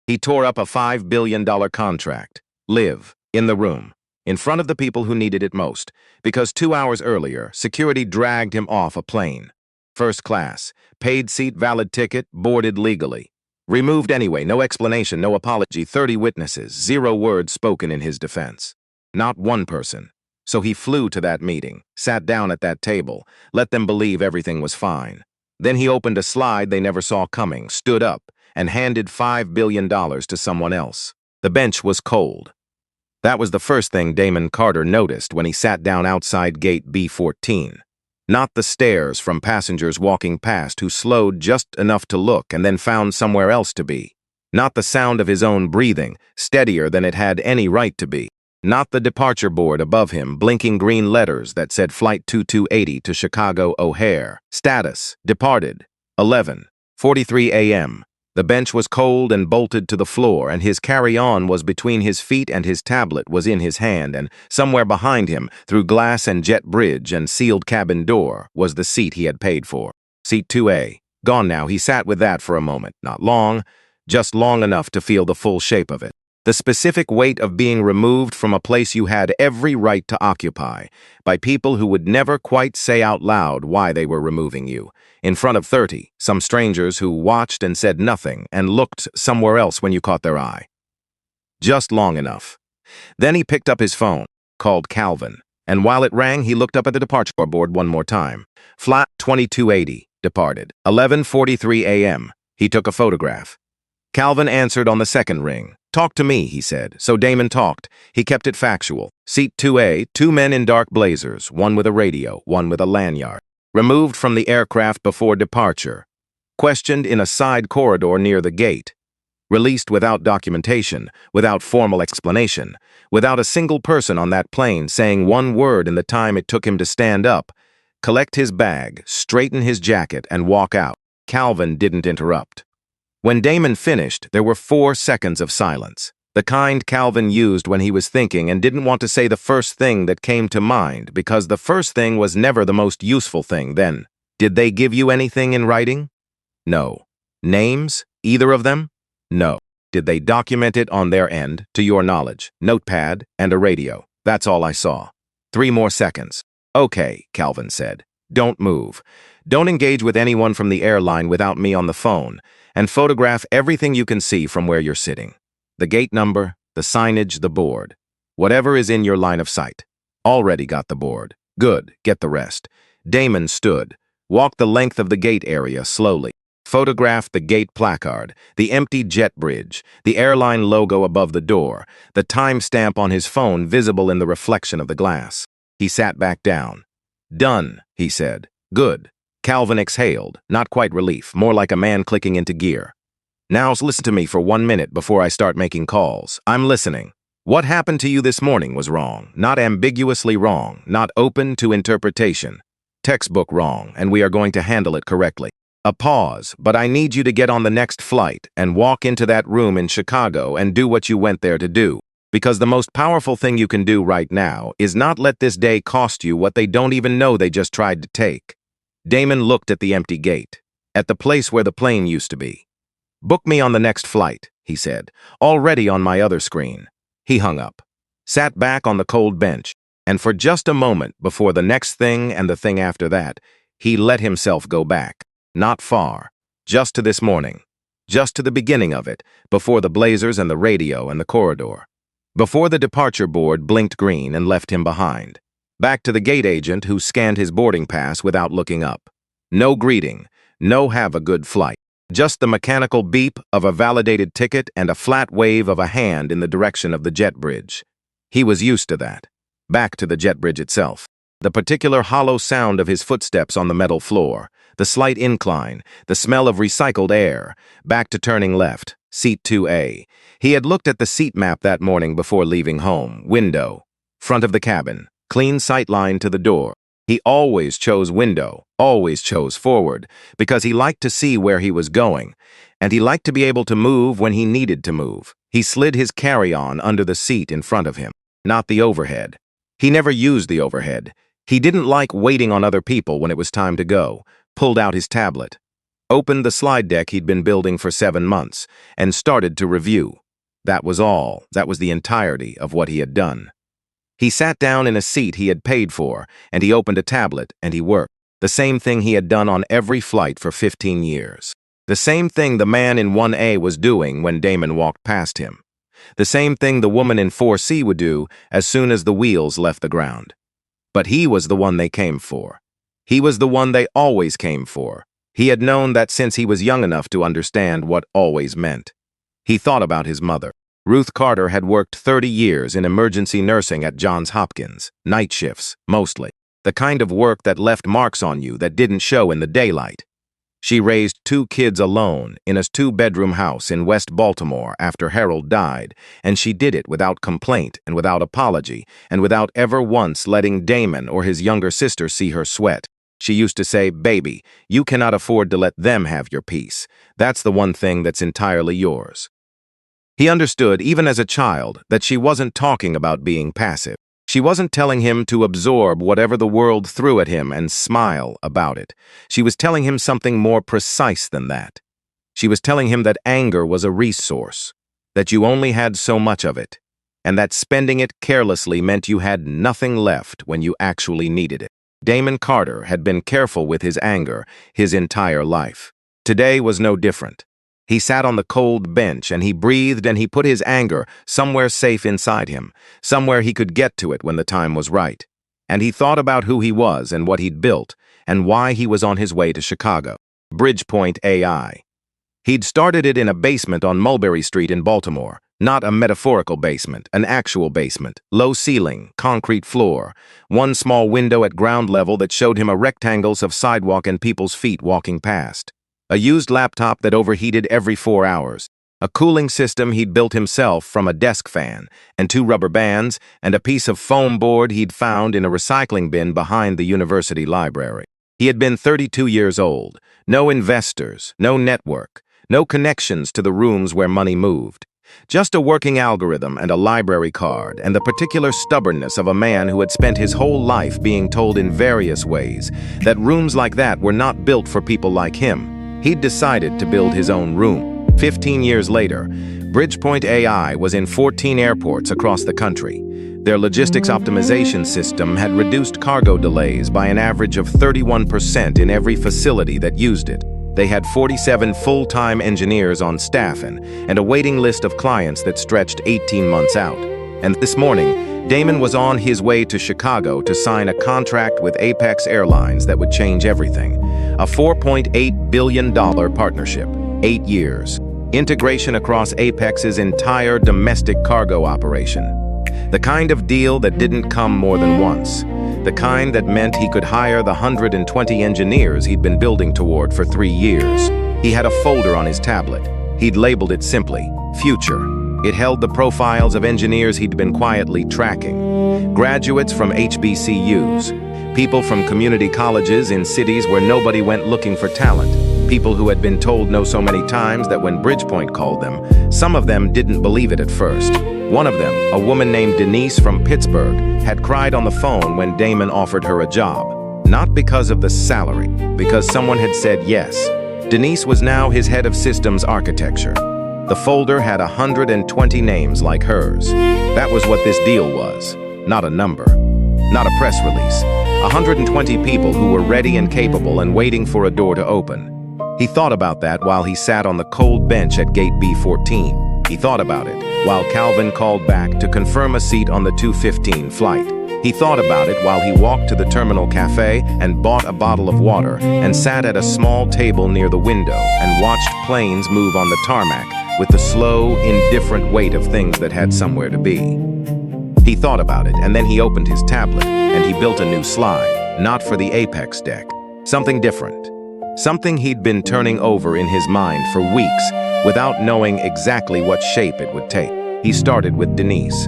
He tore up a $5 billion contract. Live, in the room, in front of the people who needed it most, because 2 hours earlier, security dragged him off a plane. First class, paid seat, valid ticket, boarded legally. Removed anyway, no explanation, no apology, 30 witnesses, 0 words spoken in his defense. Not one person. So he flew to that meeting, sat down at that table, let them believe everything was fine. Then he opened a slide they never saw coming, stood up, and handed $5 billion to someone else. The bench was cold. That was the first thing Damon Carter noticed when he sat down outside gate B14. Not the stares from passengers walking past who slowed just enough to look and then found somewhere else to be. Not the sound of his own breathing, steadier than it had any right to be. Not the departure board above him, blinking green letters that said Flight 2280 to Chicago O'Hare. Status, departed, 11:43 a.m. The bench was cold and bolted to the floor, and his carry-on was between his feet and his tablet was in his hand, and somewhere behind him, through glass and jet bridge and sealed cabin door, was the seat he had paid for. Seat 2A. Gone now, he sat with that for a moment. Not long, just long enough to feel the full shape of it. The specific weight of being removed from a place you had every right to occupy, by people who would never quite say out loud why they were removing you. In front of 30, some strangers who watched and said nothing and looked somewhere else when you caught their eye. Just long enough. Then he picked up his phone, called Calvin, and while it rang, he looked up at the departure board one more time. Flight 2280, departed, 11:43 a.m. He took a photograph. Calvin answered on the second ring. Talk to me, he said. So Damon talked. He kept it factual. Seat 2A, 2 men in dark blazers, one with a radio, one with a lanyard. Removed from the aircraft before departure. Questioned in a side corridor near the gate. Released without documentation, without formal explanation, without a single person on that plane saying one word in the time it took him to stand up, collect his bag, straighten his jacket, and walk out. Calvin didn't interrupt. When Damon finished, there were 4 seconds of silence, the kind Calvin used when he was thinking and didn't want to say the first thing that came to mind because the first thing was never the most useful thing then. Did they give you anything in writing? No. Names? Either of them? No. Did they document it on their end, to your knowledge? Notepad and a radio. That's all I saw. 3 more seconds. Okay, Calvin said. Don't move. Don't engage with anyone from the airline without me on the phone, and photograph everything you can see from where you're sitting. The gate number, the signage, the board. Whatever is in your line of sight. Already got the board. Good, get the rest. Damon stood, walked the length of the gate area slowly. Photographed the gate placard, the empty jet bridge, the airline logo above the door, the timestamp on his phone visible in the reflection of the glass. He sat back down. Done, he said. Good. Calvin exhaled, not quite relief, more like a man clicking into gear. Now listen to me for 1 minute before I start making calls. I'm listening. What happened to you this morning was wrong, not ambiguously wrong, not open to interpretation. Textbook wrong, and we are going to handle it correctly. A pause, but I need you to get on the next flight and walk into that room in Chicago and do what you went there to do. Because the most powerful thing you can do right now is not let this day cost you what they don't even know they just tried to take. Damon looked at the empty gate, at the place where the plane used to be. Book me on the next flight, he said, already on my other screen. He hung up, sat back on the cold bench, and for just a moment before the next thing and the thing after that, he let himself go back. Not far, just to this morning, just to the beginning of it, before the blazers and the radio and the corridor. Before the departure board blinked green and left him behind. Back to the gate agent who scanned his boarding pass without looking up. No greeting, no have a good flight. Just the mechanical beep of a validated ticket and a flat wave of a hand in the direction of the jet bridge. He was used to that. Back to the jet bridge itself. The particular hollow sound of his footsteps on the metal floor, the slight incline, the smell of recycled air, back to turning left, seat 2A. He had looked at the seat map that morning before leaving home. Window, front of the cabin, clean sight line to the door. He always chose window, always chose forward, because he liked to see where he was going, and he liked to be able to move when he needed to move. He slid his carry-on under the seat in front of him, not the overhead. He never used the overhead. He didn't like waiting on other people when it was time to go. Pulled out his tablet. opened the slide deck he'd been building for 7 months, and started to review. That was all. That was the entirety of what he had done. He sat down in a seat he had paid for, and he opened a tablet, and he worked. The same thing he had done on every flight for 15 years. The same thing the man in 1A was doing when Damon walked past him. The same thing the woman in 4C would do as soon as the wheels left the ground. But he was the one they came for. He was the one they always came for. He had known that since he was young enough to understand what always meant. He thought about his mother. Ruth Carter had worked 30 years in emergency nursing at Johns Hopkins, night shifts, mostly. The kind of work that left marks on you that didn't show in the daylight. She raised 2 kids alone in a 2-bedroom house in West Baltimore after Harold died, and she did it without complaint and without apology and without ever once letting Damon or his younger sister see her sweat. She used to say, "Baby, you cannot afford to let them have your peace. That's the one thing that's entirely yours." He understood, even as a child, that she wasn't talking about being passive. She wasn't telling him to absorb whatever the world threw at him and smile about it. She was telling him something more precise than that. She was telling him that anger was a resource, that you only had so much of it, and that spending it carelessly meant you had nothing left when you actually needed it. Damon Carter had been careful with his anger his entire life. Today was no different. He sat on the cold bench and he breathed and he put his anger somewhere safe inside him, somewhere he could get to it when the time was right. And he thought about who he was and what he'd built and why he was on his way to Chicago. Bridgepoint AI. He'd started it in a basement on Mulberry Street in Baltimore, not a metaphorical basement, an actual basement, low ceiling, concrete floor, one small window at ground level that showed him a rectangles of sidewalk and people's feet walking past. A used laptop that overheated every 4 hours, a cooling system he'd built himself from a desk fan, and 2 rubber bands, and a piece of foam board he'd found in a recycling bin behind the university library. He had been 32 years old, no investors, no network, no connections to the rooms where money moved. Just a working algorithm and a library card and the particular stubbornness of a man who had spent his whole life being told in various ways that rooms like that were not built for people like him. He'd decided to build his own room. 15 years later, Bridgepoint AI was in 14 airports across the country. Their logistics optimization system had reduced cargo delays by an average of 31% in every facility that used it. They had 47 full-time engineers on staff and a waiting list of clients that stretched 18 months out. And this morning, Damon was on his way to Chicago to sign a contract with Apex Airlines that would change everything. A $4.8 billion partnership, 8 years. Integration across Apex's entire domestic cargo operation. The kind of deal that didn't come more than once. The kind that meant he could hire the 120 engineers he'd been building toward for 3 years. He had a folder on his tablet. He'd labeled it simply, Future. It held the profiles of engineers he'd been quietly tracking. Graduates from HBCUs. People from community colleges in cities where nobody went looking for talent. People who had been told no so many times that when Bridgepoint called them, some of them didn't believe it at first. One of them, a woman named Denise from Pittsburgh, had cried on the phone when Damon offered her a job. Not because of the salary, because someone had said yes. Denise was now his head of systems architecture. The folder had 120 names like hers. That was what this deal was. Not a number. Not a press release. 120 people who were ready and capable and waiting for a door to open. He thought about that while he sat on the cold bench at gate B14. He thought about it while Calvin called back to confirm a seat on the 2:15 flight. He thought about it while he walked to the terminal cafe and bought a bottle of water and sat at a small table near the window and watched planes move on the tarmac with the slow, indifferent weight of things that had somewhere to be. He thought about it, and then he opened his tablet, and he built a new slide, not for the Apex deck. Something different. Something he'd been turning over in his mind for weeks, without knowing exactly what shape it would take. He started with Denise.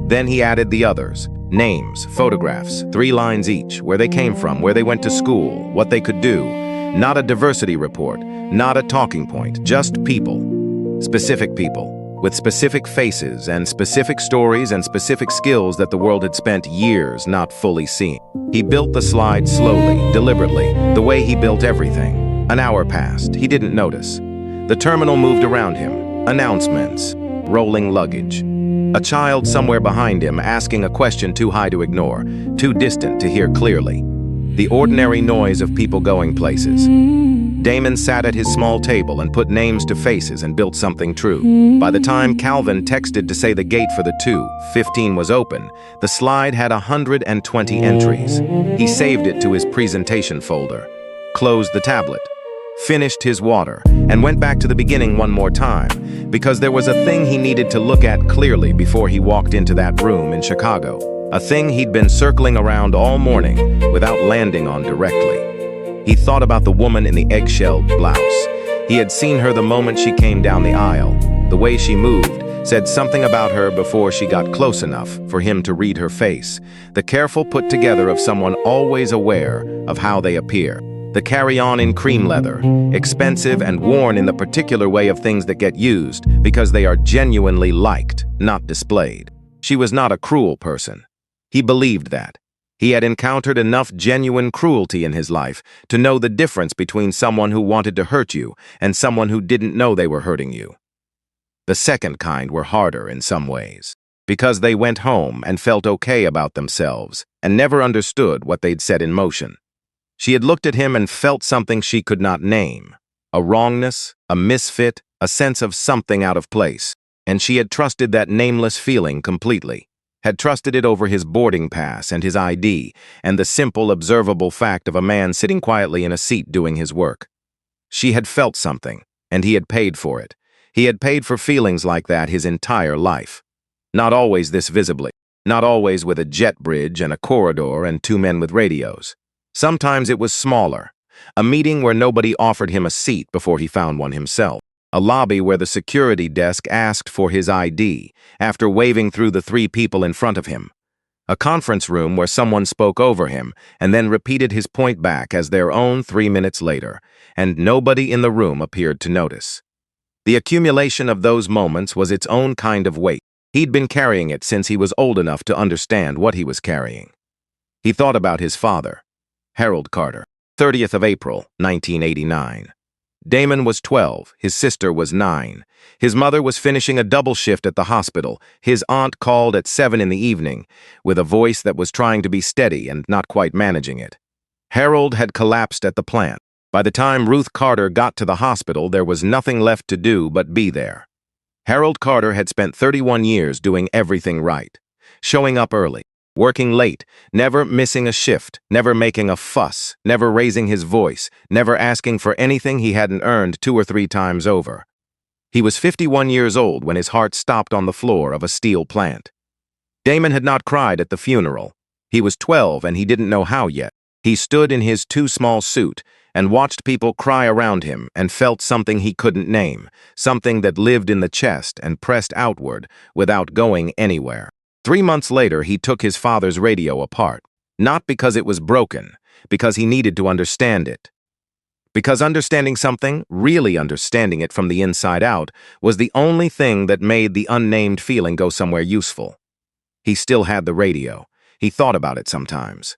Then he added the others. Names, photographs, 3 lines each, where they came from, where they went to school, what they could do. Not a diversity report, not a talking point, just people. Specific people, with specific faces and specific stories and specific skills that the world had spent years not fully seeing. He built the slide slowly, deliberately, the way he built everything. An hour passed. He didn't notice. The terminal moved around him. Announcements. Rolling luggage. A child somewhere behind him asking a question too high to ignore, too distant to hear clearly. The ordinary noise of people going places. Damon sat at his small table and put names to faces and built something true. By the time Calvin texted to say the gate for the 2:15 was open, the slide had 120 entries. He saved it to his presentation folder, closed the tablet, finished his water, and went back to the beginning one more time, because there was a thing he needed to look at clearly before he walked into that room in Chicago. A thing he'd been circling around all morning without landing on directly. He thought about the woman in the eggshell blouse. He had seen her the moment she came down the aisle. The way she moved said something about her before she got close enough for him to read her face. The careful put together of someone always aware of how they appear. The carry-on in cream leather, expensive and worn in the particular way of things that get used because they are genuinely liked, not displayed. She was not a cruel person. He believed that. He had encountered enough genuine cruelty in his life to know the difference between someone who wanted to hurt you and someone who didn't know they were hurting you. The second kind were harder in some ways, because they went home and felt okay about themselves and never understood what they'd set in motion. She had looked at him and felt something she could not name, a wrongness, a misfit, a sense of something out of place, and she had trusted that nameless feeling completely. Had trusted it over his boarding pass and his ID and the simple, observable fact of a man sitting quietly in a seat doing his work. She had felt something, and he had paid for it. He had paid for feelings like that his entire life. Not always this visibly, not always with a jet bridge and a corridor and two men with radios. Sometimes it was smaller, a meeting where nobody offered him a seat before he found one himself. A lobby where the security desk asked for his ID after waving through the three people in front of him. A conference room where someone spoke over him and then repeated his point back as their own 3 minutes later, and nobody in the room appeared to notice. The accumulation of those moments was its own kind of weight. He'd been carrying it since he was old enough to understand what he was carrying. He thought about his father, Harold Carter, 30th of April, 1989. Damon was 12, his sister was 9. His mother was finishing a double shift at the hospital. His aunt called at 7 in the evening, with a voice that was trying to be steady and not quite managing it. Harold had collapsed at the plant. By the time Ruth Carter got to the hospital, there was nothing left to do but be there. Harold Carter had spent 31 years doing everything right. Showing up early, working late, never missing a shift, never making a fuss, never raising his voice, never asking for anything he hadn't earned 2 or 3 times over. He was 51 years old when his heart stopped on the floor of a steel plant. Damon had not cried at the funeral. He was 12 and he didn't know how yet. He stood in his too small suit and watched people cry around him and felt something he couldn't name, something that lived in the chest and pressed outward without going anywhere. 3 months later, he took his father's radio apart, not because it was broken, because he needed to understand it. Because understanding something, really understanding it from the inside out, was the only thing that made the unnamed feeling go somewhere useful. He still had the radio. He thought about it sometimes.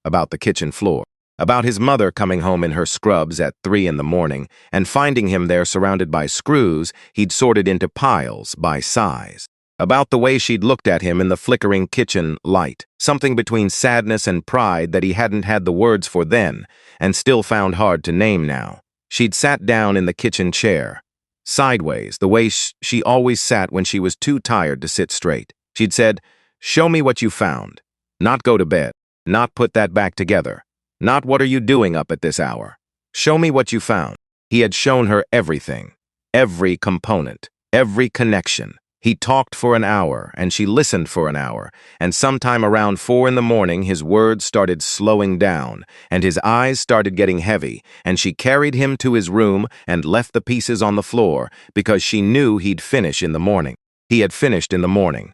About the kitchen floor. About his mother coming home in her scrubs at 3 in the morning and finding him there surrounded by screws he'd sorted into piles by size. About the way she'd looked at him in the flickering kitchen light, something between sadness and pride that he hadn't had the words for then and still found hard to name now. She'd sat down in the kitchen chair, sideways, the way she always sat when she was too tired to sit straight. She'd said, "Show me what you found. Not go to bed. Not put that back together. Not what are you doing up at this hour. Show me what you found." He had shown her everything, every component, every connection. He talked for an hour, and she listened for an hour, and sometime around 4 in the morning his words started slowing down, and his eyes started getting heavy, and she carried him to his room and left the pieces on the floor because she knew he'd finish in the morning. He had finished in the morning.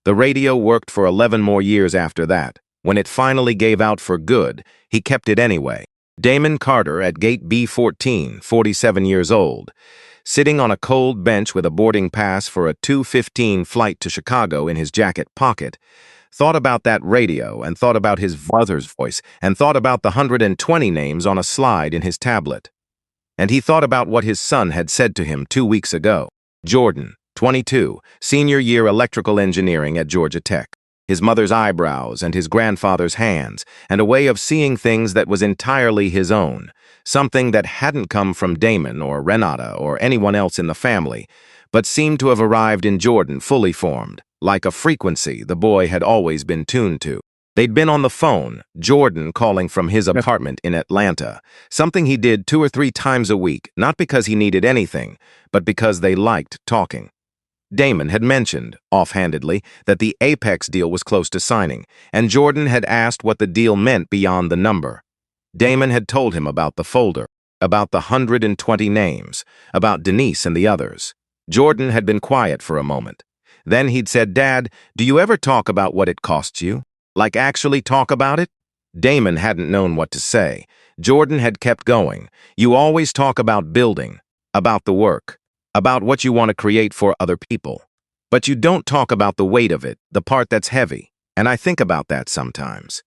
The radio worked for 11 more years after that. When it finally gave out for good, he kept it anyway. Damon Carter at gate B14, 47 years old, sitting on a cold bench with a boarding pass for a 2:15 flight to Chicago in his jacket pocket, thought about that radio and thought about his mother's voice and thought about the 120 names on a slide in his tablet. And he thought about what his son had said to him 2 weeks ago. Jordan, 22, senior year electrical engineering at Georgia Tech. His mother's eyebrows and his grandfather's hands, and a way of seeing things that was entirely his own, something that hadn't come from Damon or Renata or anyone else in the family, but seemed to have arrived in Jordan fully formed, like a frequency the boy had always been tuned to. They'd been on the phone, Jordan calling from his apartment in Atlanta, something he did 2 or 3 times a week, not because he needed anything, but because they liked talking. Damon had mentioned, offhandedly, that the Apex deal was close to signing, and Jordan had asked what the deal meant beyond the number. Damon had told him about the folder, about the 120 names, about Denise and the others. Jordan had been quiet for a moment. Then he'd said, "Dad, do you ever talk about what it costs you? Like actually talk about it?" Damon hadn't known what to say. Jordan had kept going. "You always talk about building, about the work, about what you want to create for other people. But you don't talk about the weight of it, the part that's heavy. And I think about that sometimes.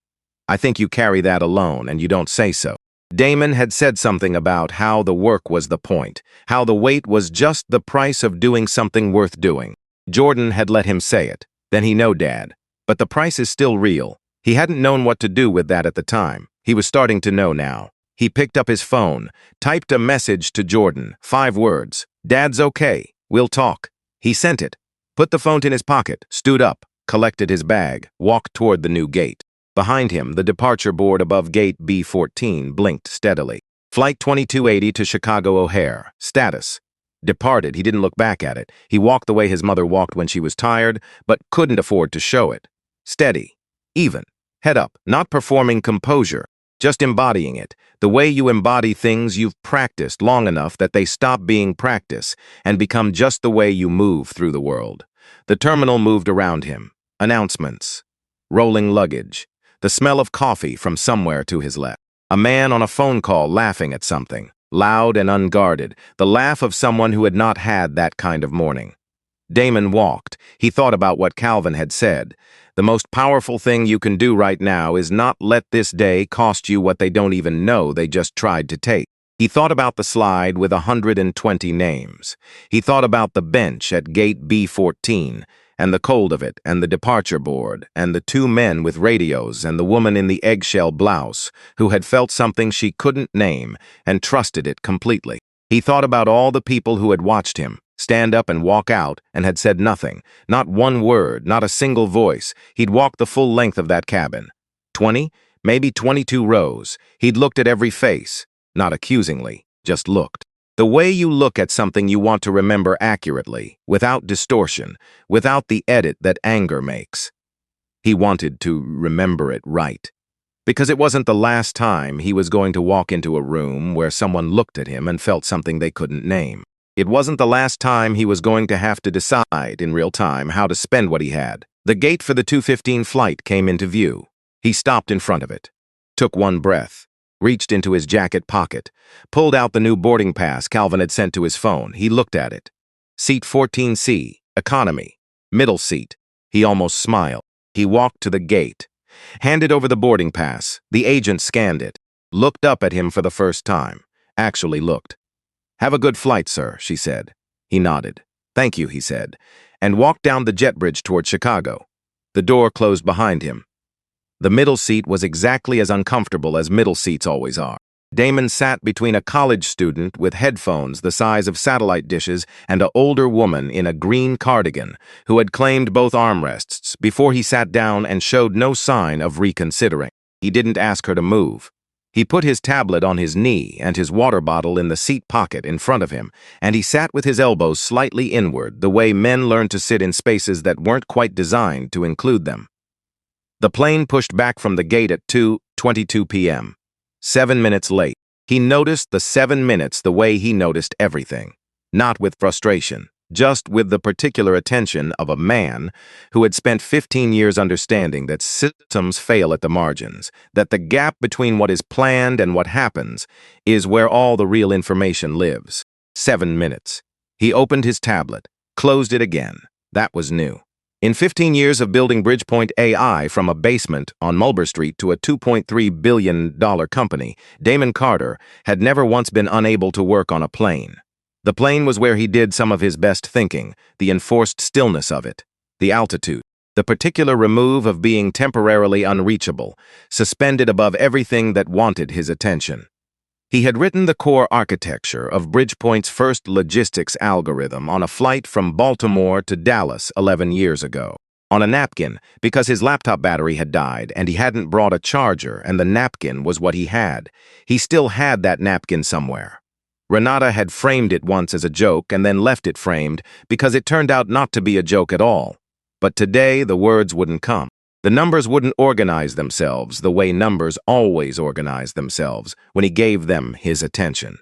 I think you carry that alone and you don't say so." Damon had said something about how the work was the point, how the weight was just the price of doing something worth doing. Jordan had let him say it. Then he know, Dad. But the price is still real. He hadn't known what to do with that at the time. He was starting to know now. He picked up his phone, typed a message to Jordan, 5 words. "Dad's okay. We'll talk." He sent it, put the phone in his pocket, stood up, collected his bag, walked toward the new gate. Behind him, the departure board above gate B14 blinked steadily. Flight 2280 to Chicago O'Hare. Status. Departed. He didn't look back at it. He walked the way his mother walked when she was tired, but couldn't afford to show it. Steady. Even. Head up. Not performing composure. Just embodying it. The way you embody things you've practiced long enough that they stop being practice and become just the way you move through the world. The terminal moved around him. Announcements. Rolling luggage. The smell of coffee from somewhere to his left. A man on a phone call laughing at something. Loud and unguarded. The laugh of someone who had not had that kind of morning. Damon walked. He thought about what Calvin had said. The most powerful thing you can do right now is not let this day cost you what they don't even know they just tried to take. He thought about the slide with 120 names. He thought about the bench at gate B14, and the cold of it, and the departure board, and the 2 men with radios, and the woman in the eggshell blouse, who had felt something she couldn't name, and trusted it completely. He thought about all the people who had watched him stand up and walk out, and had said nothing, not one word, not a single voice. He'd walked the full length of that cabin. 20, maybe 22 rows. He'd looked at every face, not accusingly, just looked. The way you look at something you want to remember accurately, without distortion, without the edit that anger makes. He wanted to remember it right. Because it wasn't the last time he was going to walk into a room where someone looked at him and felt something they couldn't name. It wasn't the last time he was going to have to decide in real time how to spend what he had. The gate for the 2:15 flight came into view. He stopped in front of it, took one breath, reached into his jacket pocket, pulled out the new boarding pass Calvin had sent to his phone. He looked at it. Seat 14C, economy, middle seat. He almost smiled. He walked to the gate, handed over the boarding pass. The agent scanned it, looked up at him for the first time, actually looked. "Have a good flight, sir," she said. He nodded. "Thank you," he said, and walked down the jet bridge toward Chicago. The door closed behind him. The middle seat was exactly as uncomfortable as middle seats always are. Damon sat between a college student with headphones the size of satellite dishes and an older woman in a green cardigan who had claimed both armrests before he sat down and showed no sign of reconsidering. He didn't ask her to move. He put his tablet on his knee and his water bottle in the seat pocket in front of him, and he sat with his elbows slightly inward, the way men learn to sit in spaces that weren't quite designed to include them. The plane pushed back from the gate at 2:22 p.m. 7 minutes late. He noticed the 7 minutes the way he noticed everything. Not with frustration, just with the particular attention of a man who had spent 15 years understanding that systems fail at the margins, that the gap between what is planned and what happens is where all the real information lives. 7 minutes. He opened his tablet, closed it again. That was new. In 15 years of building Bridgepoint AI from a basement on Mulber Street to a $2.3 billion company, Damon Carter had never once been unable to work on a plane. The plane was where he did some of his best thinking, the enforced stillness of it, the altitude, the particular remove of being temporarily unreachable, suspended above everything that wanted his attention. He had written the core architecture of Bridgepoint's first logistics algorithm on a flight from Baltimore to Dallas 11 years ago. On a napkin, because his laptop battery had died and he hadn't brought a charger and the napkin was what he had. He still had that napkin somewhere. Renata had framed it once as a joke and then left it framed because it turned out not to be a joke at all. But today the words wouldn't come. The numbers wouldn't organize themselves the way numbers always organize themselves when he gave them his attention.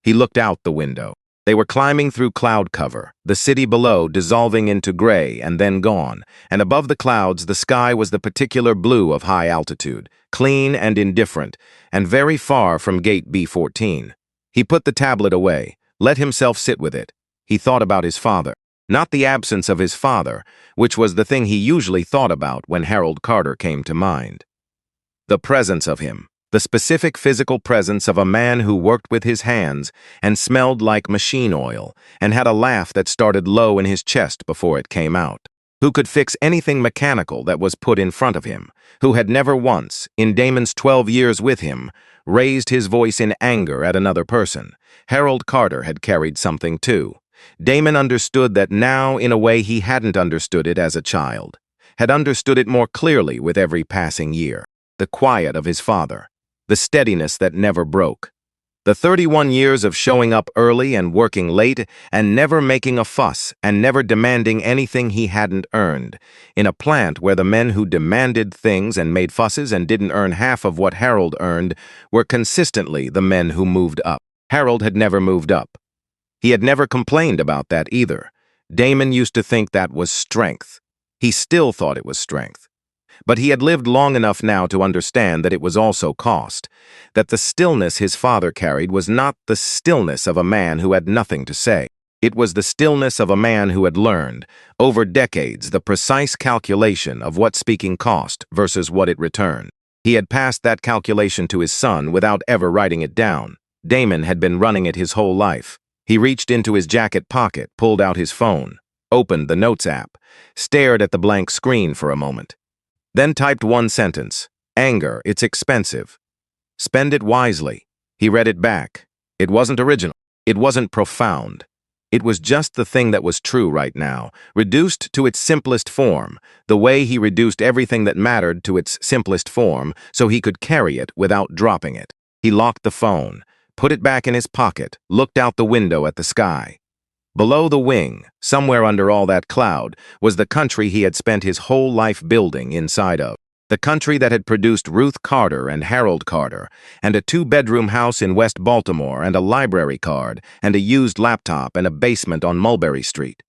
He looked out the window. They were climbing through cloud cover, the city below dissolving into gray and then gone, and above the clouds the sky was the particular blue of high altitude, clean and indifferent, and very far from gate B14. He put the tablet away, let himself sit with it. He thought about his father. Not the absence of his father, which was the thing he usually thought about when Harold Carter came to mind. The presence of him, the specific physical presence of a man who worked with his hands and smelled like machine oil and had a laugh that started low in his chest before it came out, who could fix anything mechanical that was put in front of him, who had never once, in Damon's 12 years with him, raised his voice in anger at another person. Harold Carter had carried something too. Damon understood that now in a way he hadn't understood it as a child, had understood it more clearly with every passing year. The quiet of his father, the steadiness that never broke, the 31 years of showing up early and working late and never making a fuss and never demanding anything he hadn't earned, in a plant where the men who demanded things and made fusses and didn't earn half of what Harold earned were consistently the men who moved up. Harold had never moved up. He had never complained about that either. Damon used to think that was strength. He still thought it was strength. But he had lived long enough now to understand that it was also cost, that the stillness his father carried was not the stillness of a man who had nothing to say. It was the stillness of a man who had learned, over decades, the precise calculation of what speaking cost versus what it returned. He had passed that calculation to his son without ever writing it down. Damon had been running it his whole life. He reached into his jacket pocket, pulled out his phone, opened the Notes app, stared at the blank screen for a moment, then typed one sentence: "Anger, it's expensive. Spend it wisely." He read it back. It wasn't original. It wasn't profound. It was just the thing that was true right now, reduced to its simplest form, the way he reduced everything that mattered to its simplest form so he could carry it without dropping it. He locked the phone, put it back in his pocket, looked out the window at the sky. Below the wing, somewhere under all that cloud, was the country he had spent his whole life building inside of. The country that had produced Ruth Carter and Harold Carter, and a 2-bedroom house in West Baltimore, and a library card, and a used laptop, and a basement on Mulberry Street.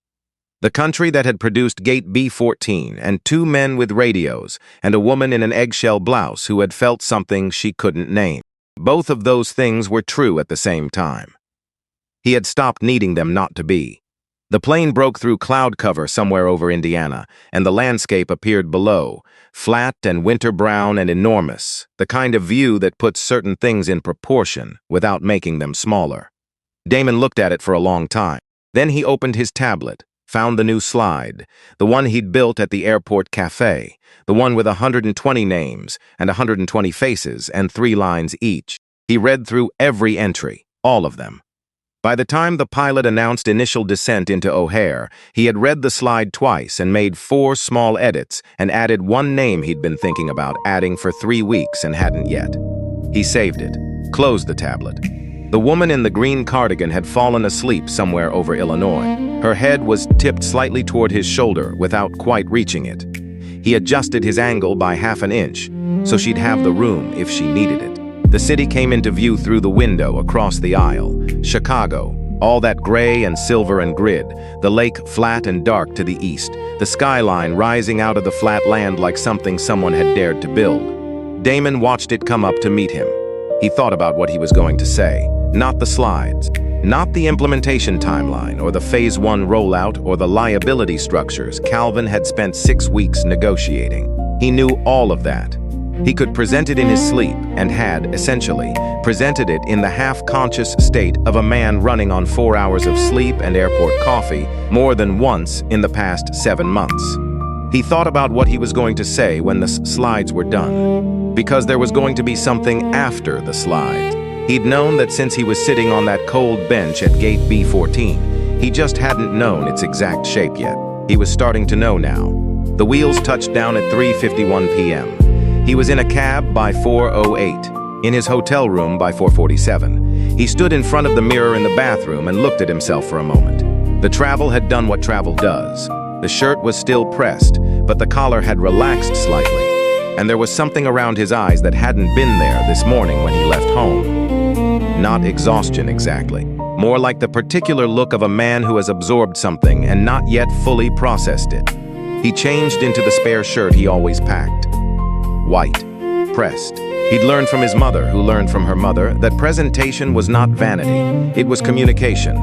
The country that had produced Gate B14, and 2 men with radios, and a woman in an eggshell blouse who had felt something she couldn't name. Both of those things were true at the same time. He had stopped needing them not to be. The plane broke through cloud cover somewhere over Indiana, and the landscape appeared below, flat and winter brown and enormous, the kind of view that puts certain things in proportion without making them smaller. Damon looked at it for a long time. Then he opened his tablet, found the new slide, the one he'd built at the airport cafe, the one with 120 names and 120 faces and 3 lines each. He read through every entry, all of them. By the time the pilot announced initial descent into O'Hare, he had read the slide twice and made 4 small edits and added one name he'd been thinking about adding for 3 weeks and hadn't yet. He saved it, closed the tablet. The woman in the green cardigan had fallen asleep somewhere over Illinois. Her head was tipped slightly toward his shoulder without quite reaching it. He adjusted his angle by half an inch, so she'd have the room if she needed it. The city came into view through the window across the aisle. Chicago, all that gray and silver and grid, the lake flat and dark to the east, the skyline rising out of the flat land like something someone had dared to build. Damon watched it come up to meet him. He thought about what he was going to say, not the slides, Not the implementation timeline or the Phase 1 rollout or the liability structures Calvin had spent 6 weeks negotiating. He knew all of that. He could present it in his sleep and had, essentially, presented it in the half-conscious state of a man running on 4 hours of sleep and airport coffee more than once in the past 7 months. He thought about what he was going to say when the slides were done, because there was going to be something after the slides. He'd known that since he was sitting on that cold bench at gate B14, he just hadn't known its exact shape yet. He was starting to know now. The wheels touched down at 3:51 p.m. He was in a cab by 4:08, in his hotel room by 4:47. He stood in front of the mirror in the bathroom and looked at himself for a moment. The travel had done what travel does. The shirt was still pressed, but the collar had relaxed slightly, and there was something around his eyes that hadn't been there this morning when he left home. Not exhaustion exactly, more like the particular look of a man who has absorbed something and not yet fully processed it. He changed into the spare shirt he always packed. White, pressed. He'd learned from his mother, who learned from her mother, that presentation was not vanity, it was communication.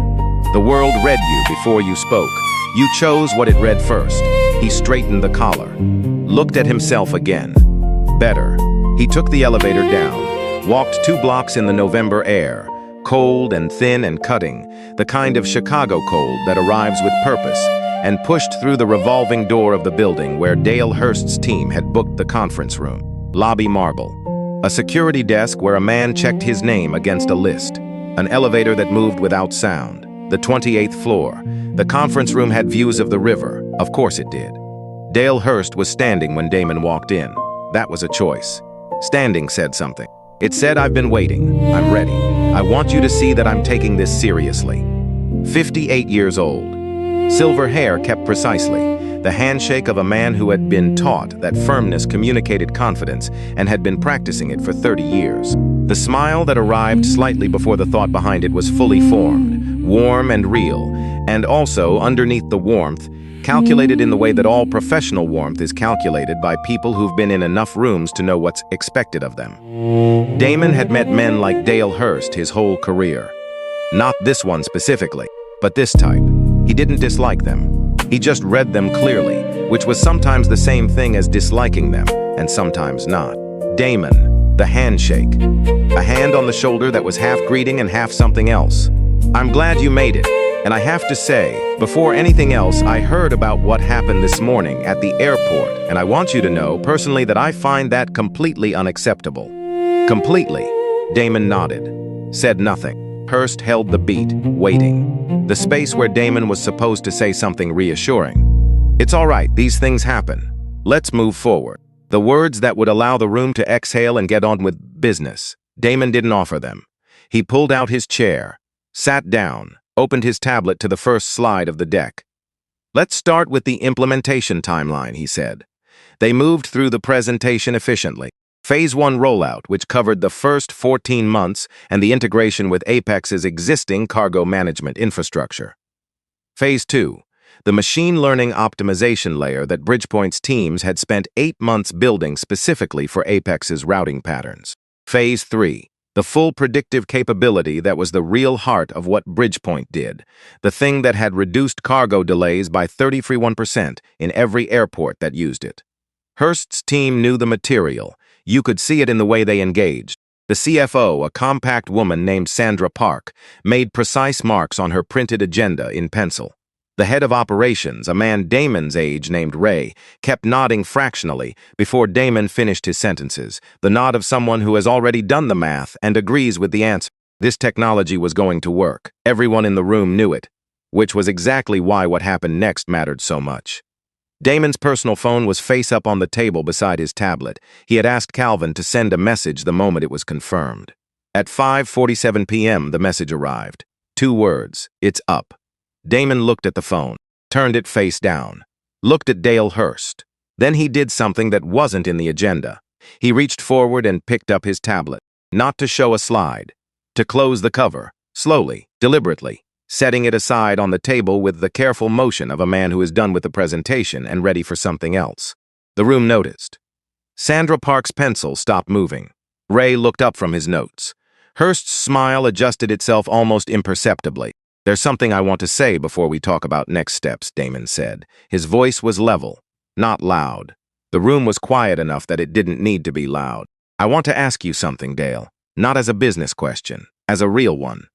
The world read you before you spoke. You chose what it read first. He straightened the collar, looked at himself again. Better. He took the elevator down, walked 2 blocks in the November air, cold and thin and cutting, the kind of Chicago cold that arrives with purpose, and pushed through the revolving door of the building where Dale Hurst's team had booked the conference room. Lobby marble. A security desk where a man checked his name against a list. An elevator that moved without sound. The 28th floor. The conference room had views of the river. Of course it did. Dale Hurst was standing when Damon walked in. That was a choice. Standing said something. It said, "I've been waiting. I'm ready. I want you to see that I'm taking this seriously." 58 years old. Silver hair kept precisely. The handshake of a man who had been taught that firmness communicated confidence and had been practicing it for 30 years. The smile that arrived slightly before the thought behind it was fully formed, warm and real, and also, underneath the warmth, calculated in the way that all professional warmth is calculated by people who've been in enough rooms to know what's expected of them. Damon had met men like Dale Hurst his whole career. Not this one specifically, but this type. He didn't dislike them. He just read them clearly, which was sometimes the same thing as disliking them, and sometimes not. Damon, the handshake. A hand on the shoulder that was half greeting and half something else. "I'm glad you made it. And I have to say, before anything else, I heard about what happened this morning at the airport, and I want you to know personally that I find that completely unacceptable." Completely. Damon nodded, said nothing. Hurst held the beat, waiting. The space where Damon was supposed to say something reassuring. "It's all right, these things happen. Let's move forward." The words that would allow the room to exhale and get on with business. Damon didn't offer them. He pulled out his chair, sat down, opened his tablet to the first slide of the deck. "Let's start with the implementation timeline," he said. They moved through the presentation efficiently. Phase 1 rollout, which covered the first 14 months and the integration with Apex's existing cargo management infrastructure. Phase 2, the machine learning optimization layer that Bridgepoint's teams had spent 8 months building specifically for Apex's routing patterns. Phase 3, the full predictive capability that was the real heart of what Bridgepoint did, the thing that had reduced cargo delays by 31% in every airport that used it. Hurst's team knew the material. You could see it in the way they engaged. The CFO, a compact woman named Sandra Park, made precise marks on her printed agenda in pencil. The head of operations, a man Damon's age named Ray, kept nodding fractionally before Damon finished his sentences, the nod of someone who has already done the math and agrees with the answer. This technology was going to work. Everyone in the room knew it, which was exactly why what happened next mattered so much. Damon's personal phone was face up on the table beside his tablet. He had asked Calvin to send a message the moment it was confirmed. At 5:47 p.m., the message arrived. 2 words, "It's up." Damon looked at the phone, turned it face down, looked at Dale Hurst. Then he did something that wasn't in the agenda. He reached forward and picked up his tablet, not to show a slide, to close the cover, slowly, deliberately, setting it aside on the table with the careful motion of a man who is done with the presentation and ready for something else. The room noticed. Sandra Park's pencil stopped moving. Ray looked up from his notes. Hurst's smile adjusted itself almost imperceptibly. "There's something I want to say before we talk about next steps," Damon said. His voice was level, not loud. The room was quiet enough that it didn't need to be loud. "I want to ask you something, Dale. Not as a business question, as a real one."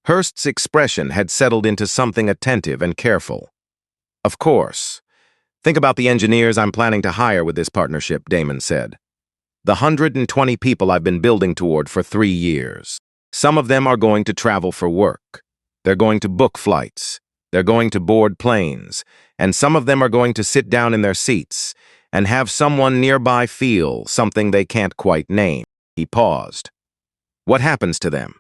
Hurst's expression had settled into something attentive and careful. "Of course. Think about the engineers I'm planning to hire with this partnership," Damon said. "The 120 people I've been building toward for 3 years. Some of them are going to travel for work. They're going to book flights. They're going to board planes. And some of them are going to sit down in their seats and have someone nearby feel something they can't quite name." He paused. "What happens to them?"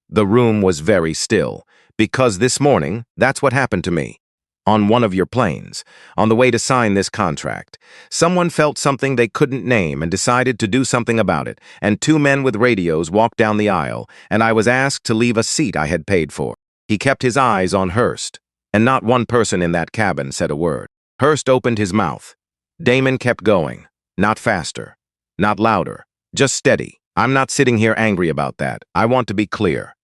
The room was very still, because this morning, that's what happened to me. On one of your planes, on the way to sign this contract, someone felt something they couldn't name and decided to do something about it, and 2 men with radios walked down the aisle, and I was asked to leave a seat I had paid for. He kept his eyes on Hurst, and not one person in that cabin said a word. Hurst opened his mouth. Damon kept going, not faster, not louder, just steady. "I'm not sitting here angry about that. I want to be clear.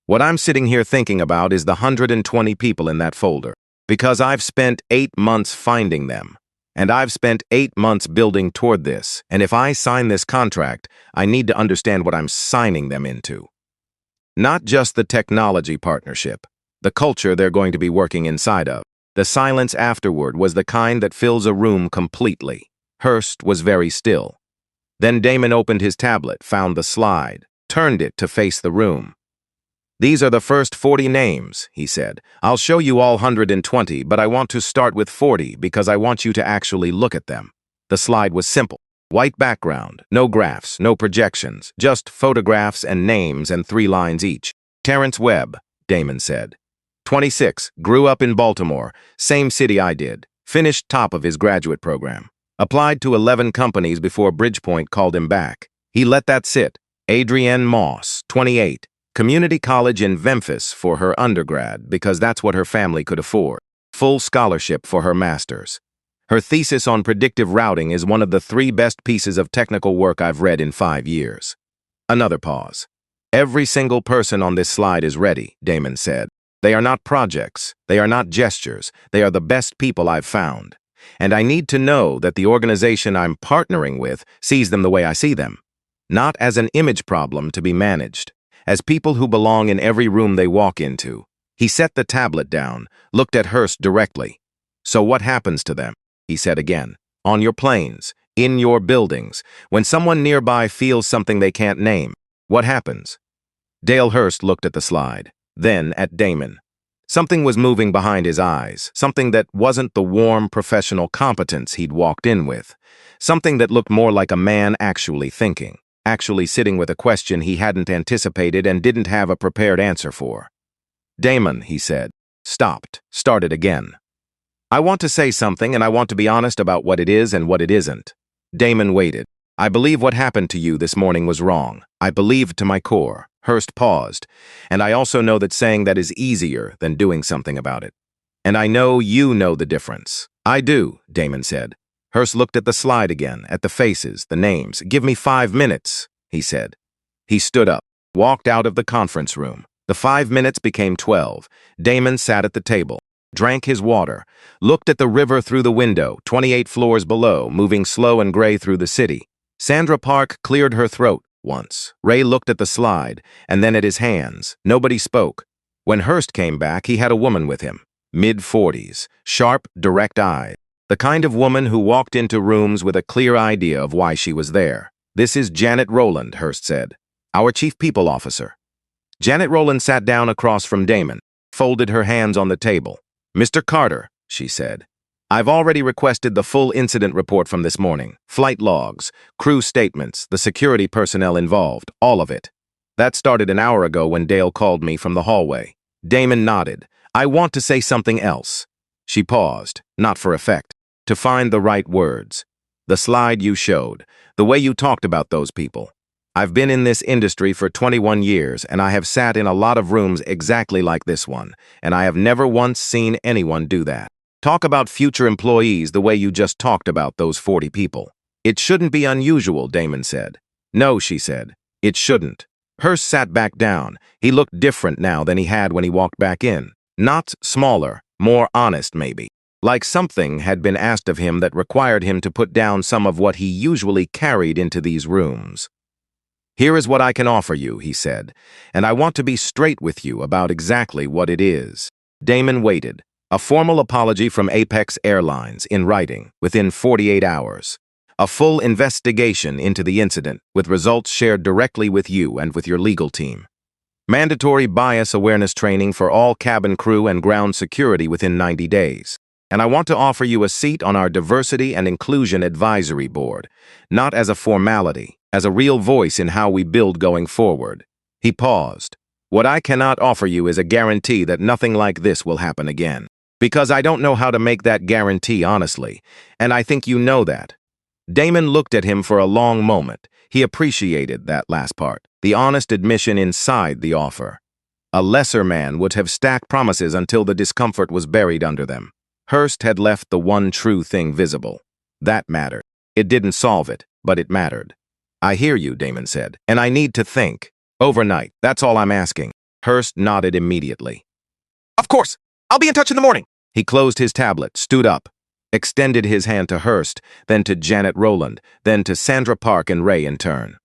What I'm sitting here thinking about is the 120 people in that folder. Because I've spent 8 months finding them, and I've spent 8 months building toward this, and if I sign this contract, I need to understand what I'm signing them into. Not just the technology partnership, the culture they're going to be working inside of." The silence afterward was the kind that fills a room completely. Hurst was very still. Then Damon opened his tablet, found the slide, turned it to face the room. "These are the first 40 names," he said. "I'll show you all 120, but I want to start with 40 because I want you to actually look at them." The slide was simple. White background, no graphs, no projections, just photographs and names and 3 lines each. "Terrence Webb," Damon said. 26, grew up in Baltimore, same city I did, finished top of his graduate program. Applied to 11 companies before Bridgepoint called him back. He let that sit. Adrienne Moss, 28. Community college in Memphis for her undergrad because that's what her family could afford. Full scholarship for her master's. Her thesis on predictive routing is one of the 3 best pieces of technical work I've read in 5 years. Another pause. "Every single person on this slide is ready," Damon said. "They are not projects. They are not gestures. They are the best people I've found. And I need to know that the organization I'm partnering with sees them the way I see them. Not as an image problem to be managed. As people who belong in every room they walk into." He set the tablet down, looked at Hurst directly. "So what happens to them?" he said again. "On your planes, in your buildings, when someone nearby feels something they can't name, what happens?" Dale Hurst looked at the slide, then at Damon. Something was moving behind his eyes, something that wasn't the warm professional competence he'd walked in with, something that looked more like a man actually thinking. Actually sitting with a question he hadn't anticipated and didn't have a prepared answer for. "Damon," he said, stopped, started again. "I want to say something and I want to be honest about what it is and what it isn't." Damon waited. "I believe what happened to you this morning was wrong. I believe to my core." Hurst paused. "And I also know that saying that is easier than doing something about it. And I know you know the difference." "I do," Damon said. Hurst looked at the slide again, at the faces, the names. "Give me 5 minutes, he said. He stood up, walked out of the conference room. The 5 minutes became 12. Damon sat at the table, drank his water, looked at the river through the window, 28 floors below, moving slow and gray through the city. Sandra Park cleared her throat once. Ray looked at the slide, and then at his hands. Nobody spoke. When Hurst came back, he had a woman with him, mid-40s, sharp, direct eyes. The kind of woman who walked into rooms with a clear idea of why she was there. "This is Janet Rowland," Hurst said, "our chief people officer." Janet Rowland sat down across from Damon, folded her hands on the table. "Mr. Carter," she said, "I've already requested the full incident report from this morning. Flight logs, crew statements, the security personnel involved, all of it. That started an hour ago when Dale called me from the hallway." Damon nodded. "I want to say something else." She paused, not for effect, to find the right words. "The slide you showed, the way you talked about those people. I've been in this industry for 21 years, and I have sat in a lot of rooms exactly like this one, and I have never once seen anyone do that. Talk about future employees the way you just talked about those 40 people. It shouldn't be unusual," Damon said. "No," she said, "it shouldn't. Hurst sat back down. He looked different now than he had when he walked back in. Not smaller, more honest maybe. Like something had been asked of him that required him to put down some of what he usually carried into these rooms. "Here is what I can offer you," he said, "and I want to be straight with you about exactly what it is." Damon waited. A formal apology from Apex Airlines in writing within 48 hours. A full investigation into the incident with results shared directly with you and with your legal team. Mandatory bias awareness training for all cabin crew and ground security within 90 days. And I want to offer you a seat on our Diversity and Inclusion Advisory Board, not as a formality, as a real voice in how we build going forward. He paused. "What I cannot offer you is a guarantee that nothing like this will happen again. Because I don't know how to make that guarantee honestly, and I think you know that." Damon looked at him for a long moment. He appreciated that last part, the honest admission inside the offer. A lesser man would have stacked promises until the discomfort was buried under them. Hurst had left the one true thing visible. That mattered. It didn't solve it, but it mattered. "I hear you," Damon said, "and I need to think. Overnight, that's all I'm asking." Hurst nodded immediately. "Of course! I'll be in touch in the morning." He closed his tablet, stood up, extended his hand to Hurst, then to Janet Rowland, then to Sandra Park and Ray in turn.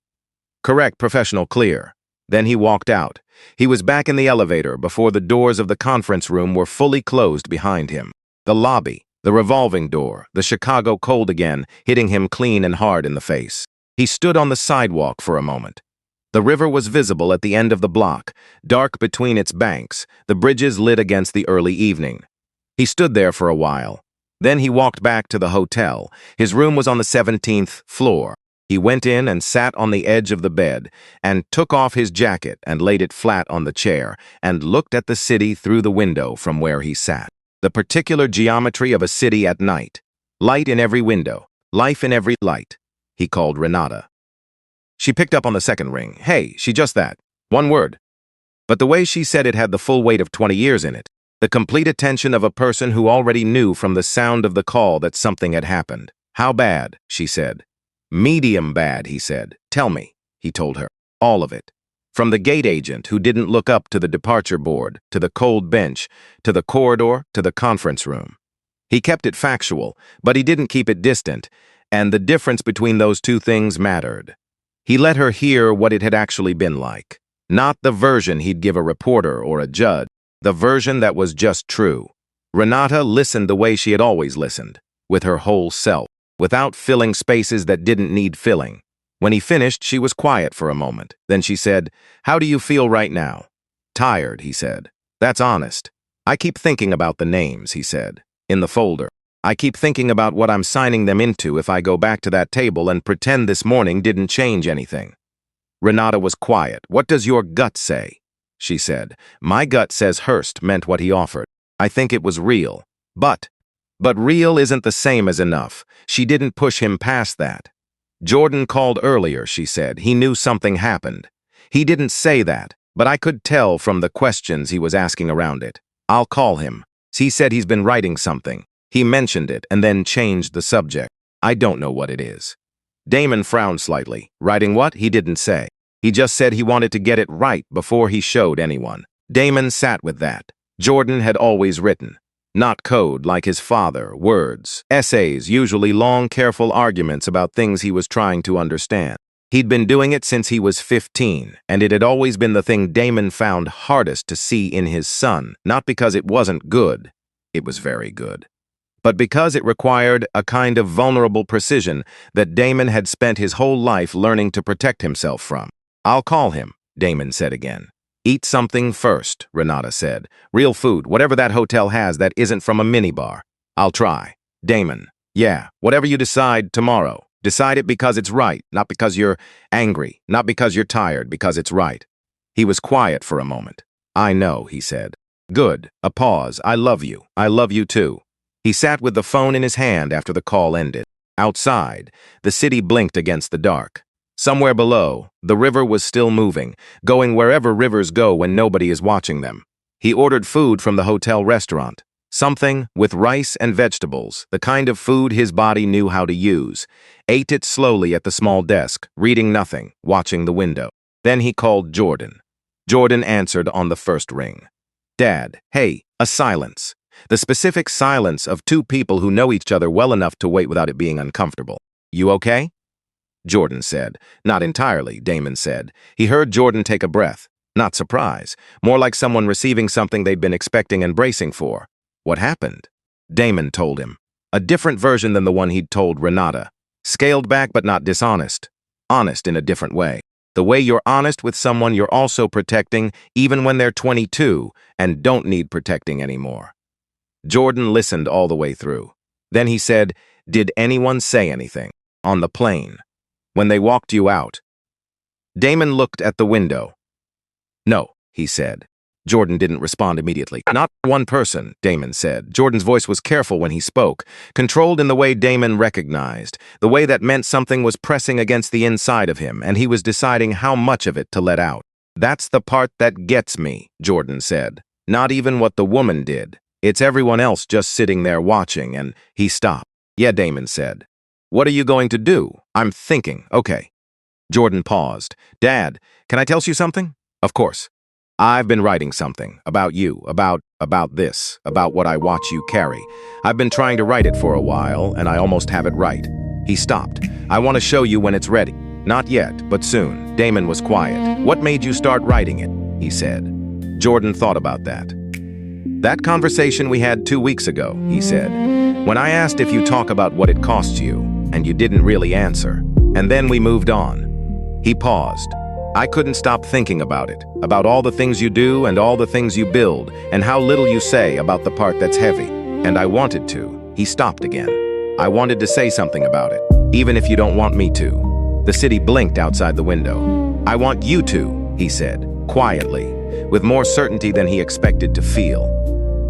"Correct, professional, clear." Then he walked out. He was back in the elevator before the doors of the conference room were fully closed behind him. The lobby, the revolving door, the Chicago cold again, hitting him clean and hard in the face. He stood on the sidewalk for a moment. The river was visible at the end of the block, dark between its banks, the bridges lit against the early evening. He stood there for a while. Then he walked back to the hotel. His room was on the 17th floor. He went in and sat on the edge of the bed, and took off his jacket and laid it flat on the chair, and looked at the city through the window from where he sat. The particular geometry of a city at night. Light in every window, life in every light. He called Renata. She picked up on the second ring. "Hey, she just that. One word." But the way she said it had the full weight of 20 years in it. The complete attention of a person who already knew from the sound of the call that something had happened. "How bad?" she said. "Medium bad," he said. "Tell me," he told her. "All of it. From the gate agent who didn't look up to the departure board, to the cold bench, to the corridor, to the conference room." He kept it factual, but he didn't keep it distant, and the difference between those two things mattered. He let her hear what it had actually been like. Not the version he'd give a reporter or a judge. The version that was just true. Renata listened the way she had always listened, with her whole self, without filling spaces that didn't need filling. When he finished, she was quiet for a moment. Then she said, "How do you feel right now?" "Tired," he said. "That's honest. I keep thinking about the names," he said, "in the folder. I keep thinking about what I'm signing them into if I go back to that table and pretend this morning didn't change anything." Renata was quiet. "What does your gut say?" she said. "My gut says Hurst meant what he offered. I think it was real. But real isn't the same as enough. She didn't push him past that. Jordan called earlier," she said. "He knew something happened. He didn't say that, but I could tell from the questions he was asking around it. I'll call him. He said he's been writing something. He mentioned it and then changed the subject. I don't know what it is." Damon frowned slightly. Writing what? He didn't say. He just said he wanted to get it right before he showed anyone. Damon sat with that. Jordan had always written. Not code like his father, words, essays, usually long, careful arguments about things he was trying to understand. He'd been doing it since he was 15, and it had always been the thing Damon found hardest to see in his son, not because it wasn't good. It was very good. But because it required a kind of vulnerable precision that Damon had spent his whole life learning to protect himself from. "I'll call him," Damon said again. "Eat something first," Renata said. "Real food, whatever that hotel has that isn't from a minibar. I'll try." Damon, "Yeah, whatever you decide tomorrow. Decide it because it's right, not because you're angry, not because you're tired, because it's right." He was quiet for a moment. "I know," he said. "Good." A pause. "I love you. I love you too." He sat with the phone in his hand after the call ended. Outside, the city blinked against the dark. Somewhere below, the river was still moving, going wherever rivers go when nobody is watching them. He ordered food from the hotel restaurant. Something with rice and vegetables, the kind of food his body knew how to use. Ate it slowly at the small desk, reading nothing, watching the window. Then he called Jordan. Jordan answered on the first ring. "Dad, hey," a silence. The specific silence of two people who know each other well enough to wait without it being uncomfortable. "You okay?" Jordan said. "Not entirely," Damon said. He heard Jordan take a breath. Not surprise, more like someone receiving something they'd been expecting and bracing for. "What happened?" Damon told him. A different version than the one he'd told Renata. Scaled back but not dishonest. Honest in a different way. The way you're honest with someone you're also protecting, even when they're 22 and don't need protecting anymore. Jordan listened all the way through. Then he said, "Did anyone say anything? On the plane? When they walked you out?" Damon looked at the window. "No," he said. Jordan didn't respond immediately. "Not one person," Damon said. Jordan's voice was careful when he spoke, controlled in the way Damon recognized, the way that meant something was pressing against the inside of him, and he was deciding how much of it to let out. "That's the part that gets me," Jordan said. "Not even what the woman did. It's everyone else just sitting there watching," and he stopped. "Yeah," Damon said. "What are you going to do?" "I'm thinking." "Okay." Jordan paused. "Dad, can I tell you something?" "Of course." "I've been writing something about you, about this, about what I watch you carry. I've been trying to write it for a while, and I almost have it right." He stopped. "I want to show you when it's ready." "Not yet, but soon." Damon was quiet. "What made you start writing it?" he said. Jordan thought about that. "That conversation we had 2 weeks ago," he said. "When I asked if you talk about what it costs you, and you didn't really answer. And then we moved on." He paused. "I couldn't stop thinking about it, about all the things you do and all the things you build, and how little you say about the part that's heavy. And I wanted to." He stopped again. "I wanted to say something about it, even if you don't want me to." The city blinked outside the window. "I want you to," he said, quietly, with more certainty than he expected to feel.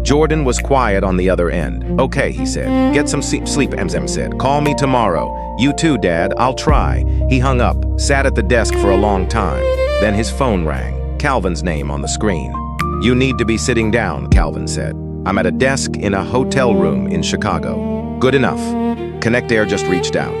Jordan was quiet on the other end. "Okay," he said. "Get some sleep," Emzem said. "Call me tomorrow." "You too, Dad. I'll try." He hung up, sat at the desk for a long time. Then his phone rang. Calvin's name on the screen. "You need to be sitting down," Calvin said. "I'm at a desk in a hotel room in Chicago." "Good enough." Connect Air just reached out.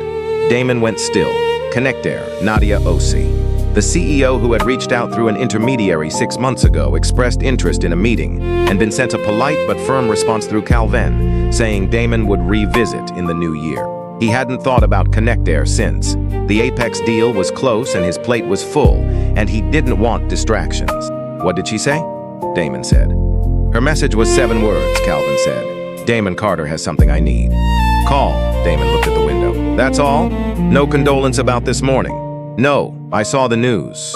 Damon went still. Connect Air, Nadia Osi. The CEO who had reached out through an intermediary 6 months ago expressed interest in a meeting and been sent a polite but firm response through Calvin, saying Damon would revisit in the new year. He hadn't thought about Connect Air since. The Apex deal was close and his plate was full, and he didn't want distractions. "What did she say?" Damon said. "Her message was 7 words," Calvin said. "Damon Carter has something I need." "Call." Damon looked at the window. "That's all? No condolence about this morning?" "No, I saw the news."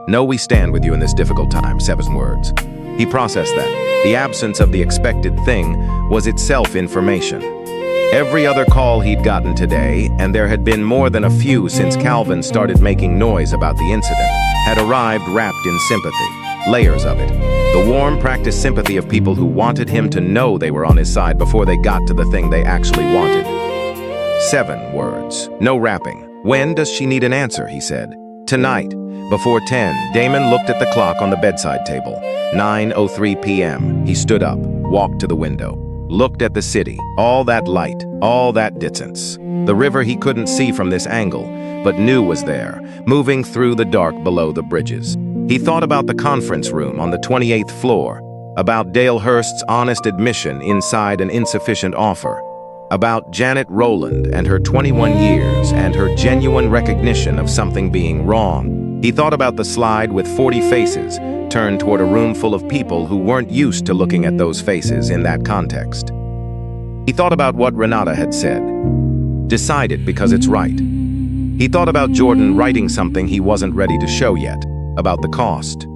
"No, we stand with you in this difficult time," 7 words. He processed that. The absence of the expected thing was itself information. Every other call he'd gotten today, and there had been more than a few since Calvin started making noise about the incident, had arrived wrapped in sympathy. Layers of it. The warm, practiced sympathy of people who wanted him to know they were on his side before they got to the thing they actually wanted. 7 words. No wrapping. "When does she need an answer?" he said. "Tonight, before 10. Damon looked at the clock on the bedside table. 9:03 p.m. He stood up, walked to the window, looked at the city, all that light, all that distance. The river he couldn't see from this angle, but knew was there, moving through the dark below the bridges. He thought about the conference room on the 28th floor, about Dale Hurst's honest admission inside an insufficient offer, about Janet Rowland and her 21 years and her genuine recognition of something being wrong. He thought about the slide with 40 faces, turned toward a room full of people who weren't used to looking at those faces in that context. He thought about what Renata had said. Decided because it's right. He thought about Jordan writing something he wasn't ready to show yet, about the cost,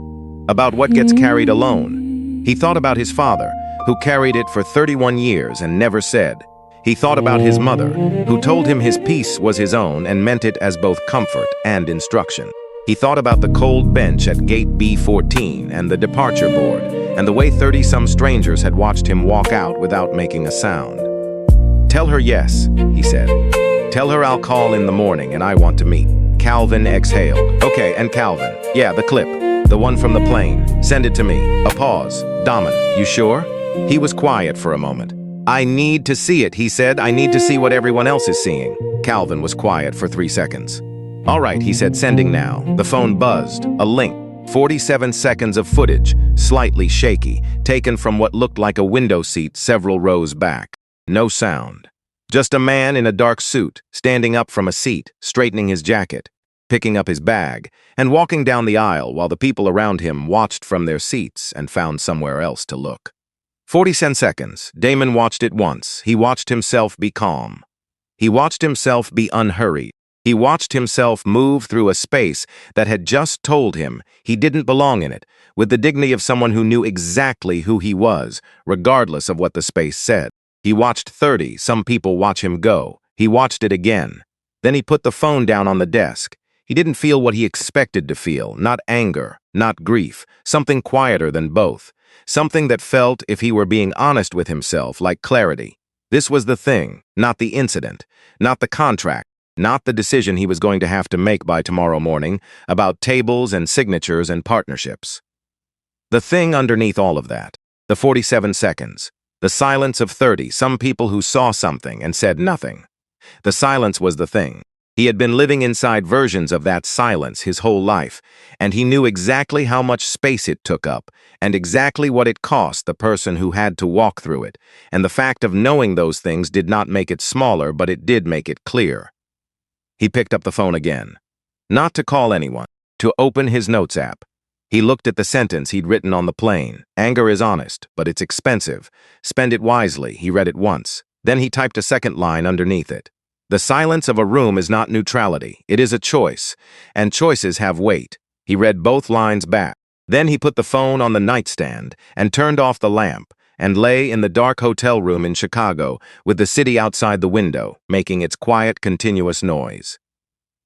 about what gets carried alone. He thought about his father, who carried it for 31 years and never said. He thought about his mother, who told him his peace was his own and meant it as both comfort and instruction. He thought about the cold bench at gate B14 and the departure board, and the way 30-some strangers had watched him walk out without making a sound. "Tell her yes," he said. "Tell her I'll call in the morning and I want to meet." Calvin exhaled. "Okay, and Calvin, yeah, the clip, the one from the plane. Send it to me." A pause. "Daman, you sure?" He was quiet for a moment. "I need to see it," he said. "I need to see what everyone else is seeing." Calvin was quiet for 3 seconds. All right, he said, sending now. The phone buzzed. A link. 47 seconds of footage, slightly shaky, taken from what looked like a window seat several rows back. No sound. Just a man in a dark suit, standing up from a seat, straightening his jacket, picking up his bag, and walking down the aisle while the people around him watched from their seats and found somewhere else to look. 47 seconds. Damon watched it once. He watched himself be calm. He watched himself be unhurried. He watched himself move through a space that had just told him he didn't belong in it, with the dignity of someone who knew exactly who he was, regardless of what the space said. He watched 30 some people watch him go. He watched it again. Then he put the phone down on the desk. He didn't feel what he expected to feel, not anger, not grief, something quieter than both, something that felt, if he were being honest with himself, like clarity. This was the thing, not the incident, not the contract, not the decision he was going to have to make by tomorrow morning about tables and signatures and partnerships. The thing underneath all of that, the 47 seconds, the silence of 30, some people who saw something and said nothing. The silence was the thing. He had been living inside versions of that silence his whole life, and he knew exactly how much space it took up, and exactly what it cost the person who had to walk through it, and the fact of knowing those things did not make it smaller, but it did make it clear. He picked up the phone again. Not to call anyone, to open his notes app. He looked at the sentence he'd written on the plane. Anger is honest, but it's expensive. Spend it wisely. He read it once. Then he typed a second line underneath it. The silence of a room is not neutrality. It is a choice, and choices have weight. He read both lines back. Then he put the phone on the nightstand and turned off the lamp and lay in the dark hotel room in Chicago with the city outside the window, making its quiet, continuous noise.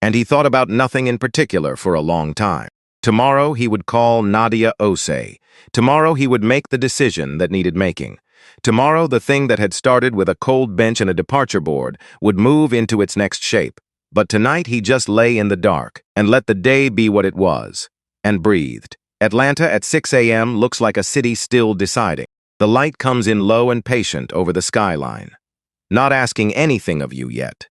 And he thought about nothing in particular for a long time. Tomorrow he would call Nadia Osei. Tomorrow he would make the decision that needed making. Tomorrow the thing that had started with a cold bench and a departure board would move into its next shape. But tonight he just lay in the dark and let the day be what it was, and breathed. Atlanta at 6 a.m. looks like a city still deciding. The light comes in low and patient over the skyline, not asking anything of you yet.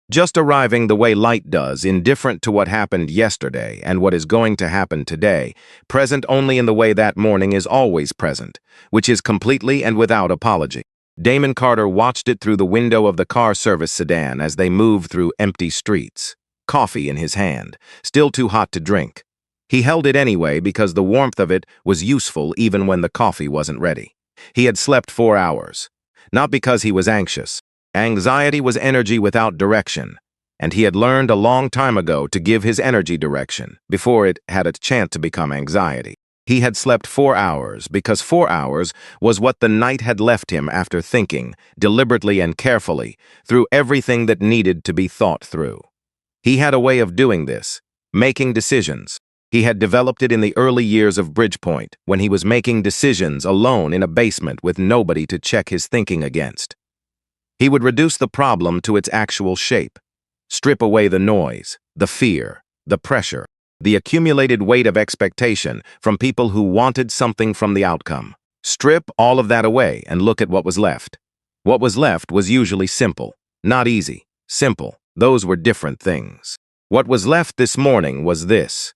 Just arriving the way light does, indifferent to what happened yesterday and what is going to happen today, present only in the way that morning is always present, which is completely and without apology. Damon Carter watched it through the window of the car service sedan as they moved through empty streets, coffee in his hand, still too hot to drink. He held it anyway because the warmth of it was useful even when the coffee wasn't ready. He had slept 4 hours, not because he was anxious. Anxiety was energy without direction, and he had learned a long time ago to give his energy direction before it had a chance to become anxiety. He had slept 4 hours because 4 hours was what the night had left him after thinking, deliberately and carefully, through everything that needed to be thought through. He had a way of doing this, making decisions. He had developed it in the early years of Bridgepoint, when he was making decisions alone in a basement with nobody to check his thinking against. He would reduce the problem to its actual shape, strip away the noise, the fear, the pressure, the accumulated weight of expectation from people who wanted something from the outcome. Strip all of that away and look at what was left. What was left was usually simple, not easy, simple. Those were different things. What was left this morning was this.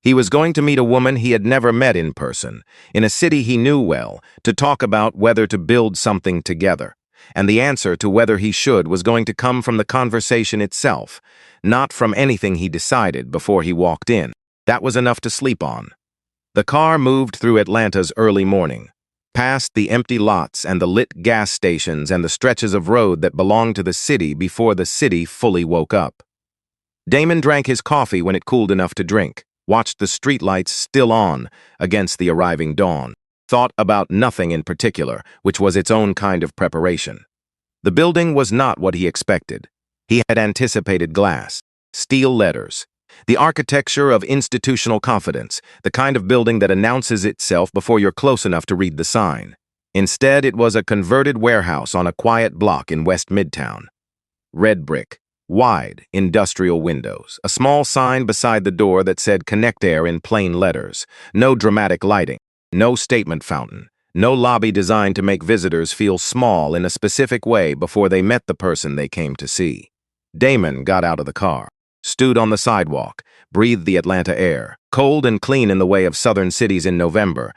He was going to meet a woman he had never met in person, in a city he knew well, to talk about whether to build something together. And the answer to whether he should was going to come from the conversation itself, not from anything he decided before he walked in. That was enough to sleep on. The car moved through Atlanta's early morning, past the empty lots and the lit gas stations and the stretches of road that belonged to the city before the city fully woke up. Damon drank his coffee when it cooled enough to drink, watched the streetlights still on against the arriving dawn, thought about nothing in particular, which was its own kind of preparation. The building was not what he expected. He had anticipated glass, steel letters, the architecture of institutional confidence, the kind of building that announces itself before you're close enough to read the sign. Instead, it was a converted warehouse on a quiet block in West Midtown. Red brick, wide, industrial windows, a small sign beside the door that said Connect Air in plain letters, no dramatic lighting, no statement fountain, no lobby designed to make visitors feel small in a specific way before they met the person they came to see. Damon got out of the car. stood on the sidewalk, breathed the Atlanta air, cold and clean in the way of southern cities in November,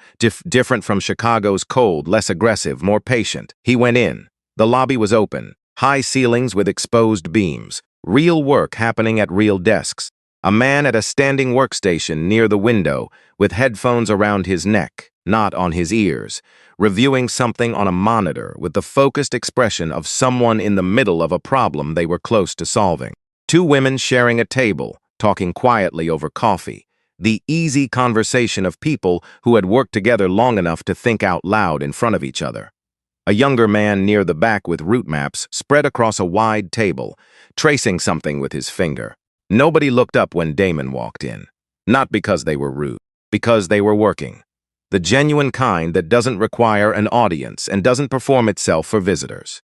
different from Chicago's cold, less aggressive, more patient. He went in. The lobby was open, high ceilings with exposed beams, real work happening at real desks. A man at a standing workstation near the window with headphones around his neck, not on his ears, reviewing something on a monitor with the focused expression of someone in the middle of a problem they were close to solving. Two women sharing a table, talking quietly over coffee, the easy conversation of people who had worked together long enough to think out loud in front of each other. A younger man near the back with route maps spread across a wide table, tracing something with his finger. Nobody looked up when Damon walked in. Not because they were rude, because they were working. The genuine kind that doesn't require an audience and doesn't perform itself for visitors.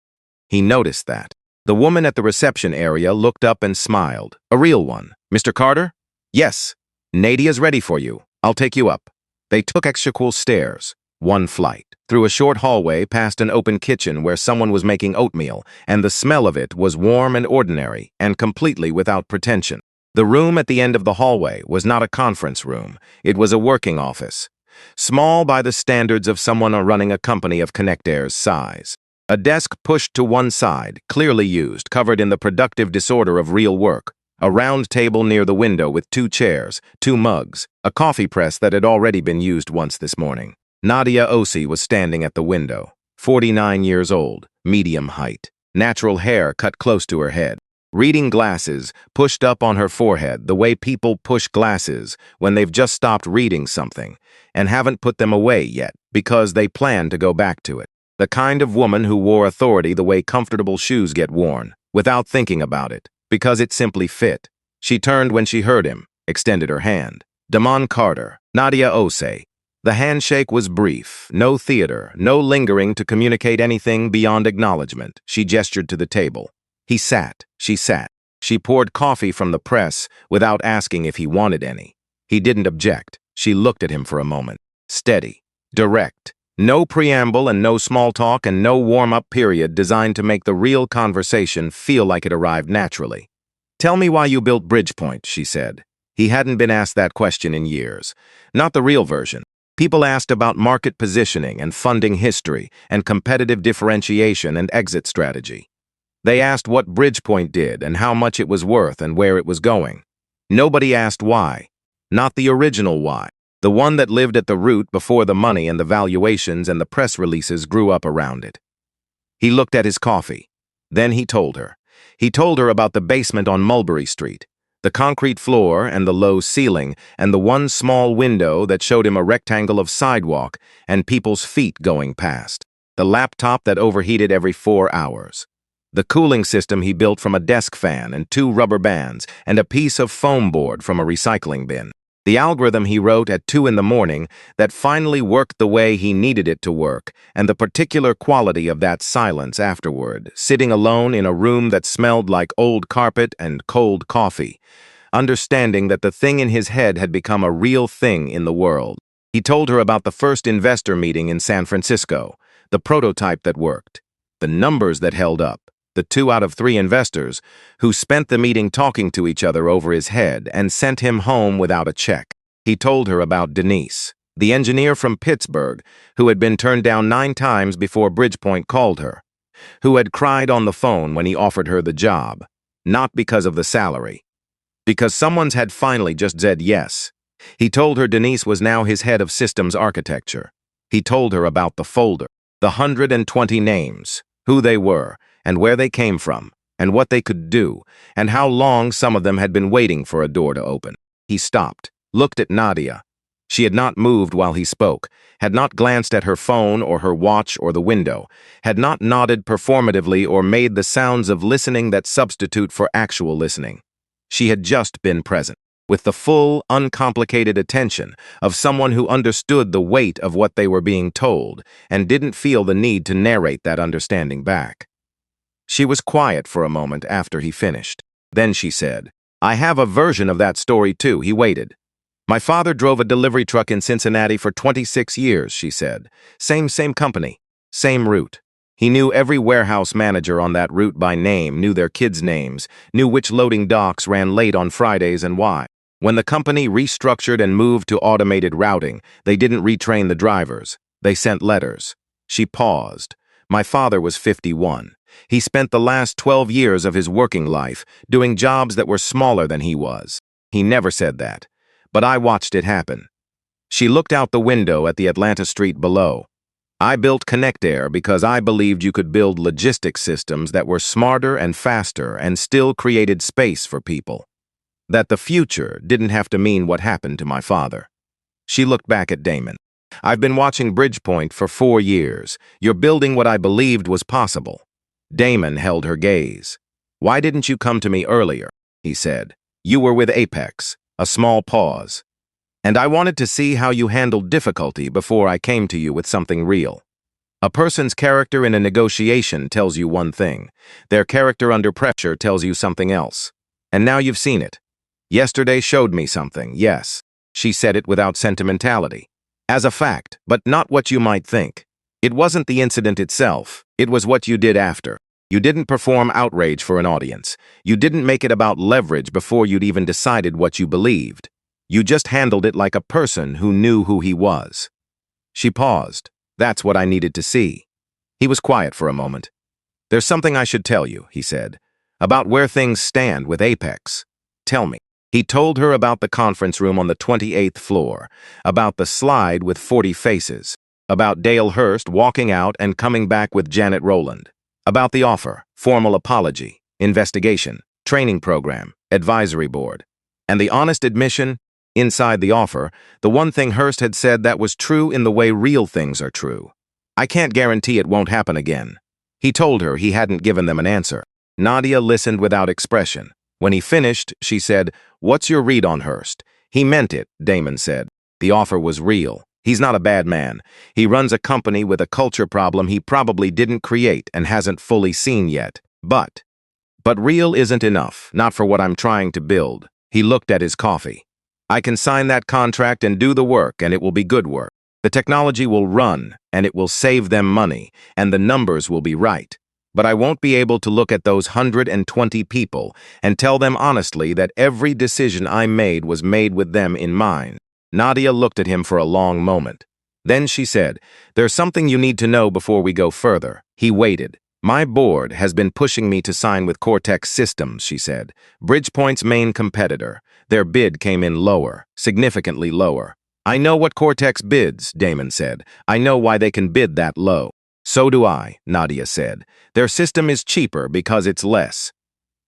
He noticed that. The woman at the reception area looked up and smiled. A real one. "Mr. Carter?" "Yes. Nadia's ready for you. I'll take you up." They took extra stairs, one flight, through a short hallway past an open kitchen where someone was making oatmeal, and the smell of it was warm and ordinary and completely without pretension. The room at the end of the hallway was not a conference room. It was a working office. Small by the standards of someone running a company of Connectair's size. A desk pushed to one side, clearly used, covered in the productive disorder of real work. A round table near the window with two chairs, two mugs, a coffee press that had already been used once this morning. Nadia Osi was standing at the window, 49 years old, medium height, natural hair cut close to her head. Reading glasses pushed up on her forehead the way people push glasses when they've just stopped reading something and haven't put them away yet because they plan to go back to it. The kind of woman who wore authority the way comfortable shoes get worn, without thinking about it, because it simply fit. She turned when she heard him, extended her hand. Damon Carter, Nadia Ose. The handshake was brief, no theater, no lingering to communicate anything beyond acknowledgement. She gestured to the table. He sat, she sat. She poured coffee from the press without asking if he wanted any. He didn't object. She looked at him for a moment. Steady, direct. No preamble and no small talk and no warm-up period designed to make the real conversation feel like it arrived naturally. "Tell me why you built Bridgepoint," she said. He hadn't been asked that question in years. Not the real version. People asked about market positioning and funding history and competitive differentiation and exit strategy. They asked what Bridgepoint did and how much it was worth and where it was going. Nobody asked why. Not the original why. The one that lived at the root before the money and the valuations and the press releases grew up around it. He looked at his coffee. Then he told her. He told her about the basement on Mulberry Street, the concrete floor and the low ceiling, and the one small window that showed him a rectangle of sidewalk and people's feet going past. The laptop that overheated every 4 hours. The cooling system he built from a desk fan and 2 rubber bands and a piece of foam board from a recycling bin. The algorithm he wrote at 2 in the morning that finally worked the way he needed it to work, and the particular quality of that silence afterward, sitting alone in a room that smelled like old carpet and cold coffee, understanding that the thing in his head had become a real thing in the world. He told her about the first investor meeting in San Francisco, the prototype that worked, the numbers that held up, the 2 out of 3 investors who spent the meeting talking to each other over his head and sent him home without a check. He told her about Denise, the engineer from Pittsburgh who had been turned down 9 times before Bridgepoint called her, who had cried on the phone when he offered her the job, not because of the salary, because someone's had finally just said yes. He told her Denise was now his head of systems architecture. He told her about the folder, the 120 names, who they were, and where they came from, and what they could do, and how long some of them had been waiting for a door to open. He stopped, looked at Nadia. She had not moved while he spoke, had not glanced at her phone or her watch or the window, had not nodded performatively or made the sounds of listening that substitute for actual listening. She had just been present, with the full, uncomplicated attention of someone who understood the weight of what they were being told and didn't feel the need to narrate that understanding back. She was quiet for a moment after he finished. Then she said, "I have a version of that story too." He waited. "My father drove a delivery truck in Cincinnati for 26 years, she said. Same company, same route. He knew every warehouse manager on that route by name, knew their kids' names, knew which loading docks ran late on Fridays and why. When the company restructured and moved to automated routing, they didn't retrain the drivers. They sent letters. She paused. My father was 51. He spent the last 12 years of his working life doing jobs that were smaller than he was. He never said that. But I watched it happen. She looked out the window at the Atlanta street below. I built Connect Air because I believed you could build logistics systems that were smarter and faster and still created space for people. That the future didn't have to mean what happened to my father. She looked back at Damon. I've been watching Bridgepoint for 4 years. You're building what I believed was possible. Damon held her gaze. Why didn't you come to me earlier? He said. You were with Apex. A small pause. And I wanted to see how you handled difficulty before I came to you with something real. A person's character in a negotiation tells you one thing. Their character under pressure tells you something else. And now you've seen it. Yesterday showed me something, yes. She said it without sentimentality. As a fact, but not what you might think. It wasn't the incident itself, it was what you did after. You didn't perform outrage for an audience. You didn't make it about leverage before you'd even decided what you believed. You just handled it like a person who knew who he was. She paused. That's what I needed to see. He was quiet for a moment. There's something I should tell you, he said, about where things stand with Apex. Tell me. He told her about the conference room on the 28th floor, about the slide with 40 faces, about Dale Hurst walking out and coming back with Janet Rowland, about the offer, formal apology, investigation, training program, advisory board, and the honest admission. Inside the offer, the one thing Hurst had said that was true in the way real things are true. I can't guarantee it won't happen again. He told her he hadn't given them an answer. Nadia listened without expression. When he finished, she said, What's your read on Hurst? He meant it, Damon said. The offer was real. He's not a bad man. He runs a company with a culture problem he probably didn't create and hasn't fully seen yet. But real isn't enough, not for what I'm trying to build. He looked at his coffee. I can sign that contract and do the work, and it will be good work. The technology will run, and it will save them money, and the numbers will be right. But I won't be able to look at those 120 people and tell them honestly that every decision I made was made with them in mind. Nadia looked at him for a long moment. Then she said, There's something you need to know before we go further. He waited. My board has been pushing me to sign with Cortex Systems, she said. Bridgepoint's main competitor. Their bid came in lower, significantly lower. I know what Cortex bids, Damon said. I know why they can bid that low. So do I, Nadia said. Their system is cheaper because it's less.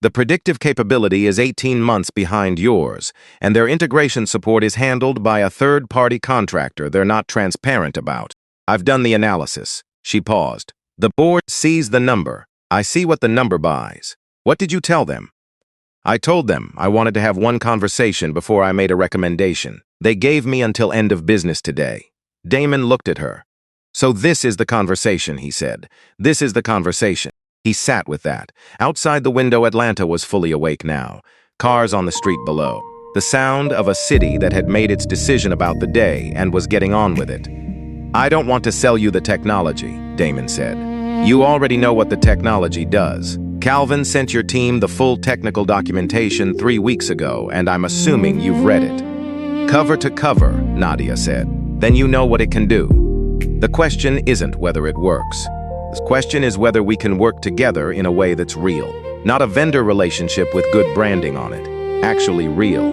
The predictive capability is 18 months behind yours, and their integration support is handled by a third-party contractor they're not transparent about. I've done the analysis. She paused. The board sees the number. I see what the number buys. What did you tell them? I told them I wanted to have one conversation before I made a recommendation. They gave me until end of business today. Damon looked at her. So this is the conversation, he said. This is the conversation. He sat with that. Outside the window, Atlanta was fully awake now. Cars on the street below. The sound of a city that had made its decision about the day and was getting on with it. I don't want to sell you the technology, Damon said. You already know what the technology does. Calvin sent your team the full technical documentation 3 weeks ago, and I'm assuming you've read it. Cover to cover, Nadia said. Then you know what it can do. The question isn't whether it works. The question is whether we can work together in a way that's real. Not a vendor relationship with good branding on it. Actually real.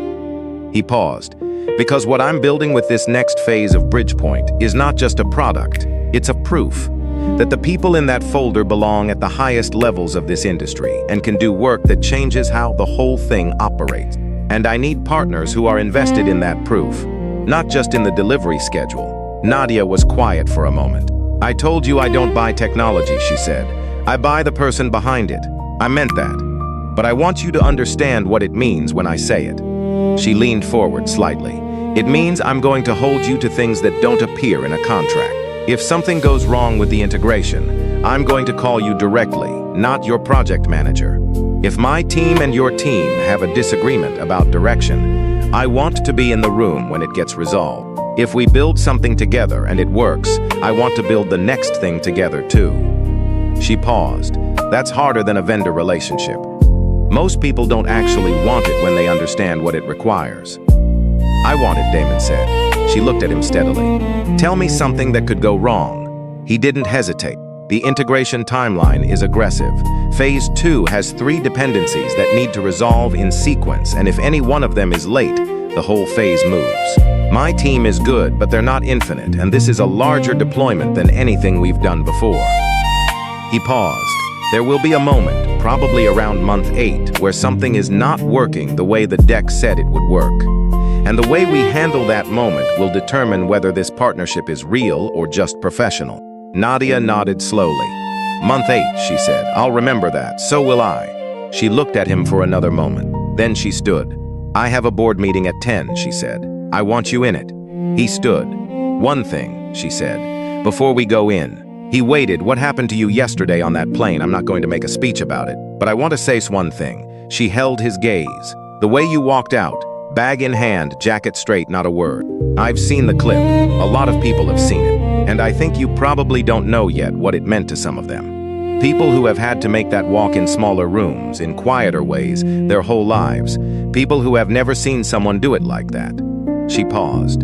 He paused. Because what I'm building with this next phase of Bridgepoint is not just a product, it's a proof that the people in that folder belong at the highest levels of this industry and can do work that changes how the whole thing operates. And I need partners who are invested in that proof, not just in the delivery schedule. Nadia was quiet for a moment. I told you I don't buy technology, she said. I buy the person behind it. I meant that. But I want you to understand what it means when I say it. She leaned forward slightly. It means I'm going to hold you to things that don't appear in a contract. If something goes wrong with the integration, I'm going to call you directly, not your project manager. If my team and your team have a disagreement about direction, I want to be in the room when it gets resolved. If we build something together and it works, I want to build the next thing together too. She paused. That's harder than a vendor relationship. Most people don't actually want it when they understand what it requires. I want it, Damon said. She looked at him steadily. Tell me something that could go wrong. He didn't hesitate. The integration timeline is aggressive. Phase 2 has 3 dependencies that need to resolve in sequence, and if any one of them is late, the whole phase moves. My team is good, but they're not infinite, and this is a larger deployment than anything we've done before. He paused. There will be a moment, probably around month 8, where something is not working the way the deck said it would work. And the way we handle that moment will determine whether this partnership is real or just professional. Nadia nodded slowly. Month 8, she said. I'll remember that. So will I. She looked at him for another moment. Then she stood. I have a board meeting at 10, she said. I want you in it. He stood. One thing, she said, before we go in. He waited. What happened to you yesterday on that plane? I'm not going to make a speech about it, but I want to say one thing. She held his gaze. The way you walked out, bag in hand, jacket straight, not a word. I've seen the clip. A lot of people have seen it. And I think you probably don't know yet what it meant to some of them. People who have had to make that walk in smaller rooms, in quieter ways, their whole lives. People who have never seen someone do it like that. She paused.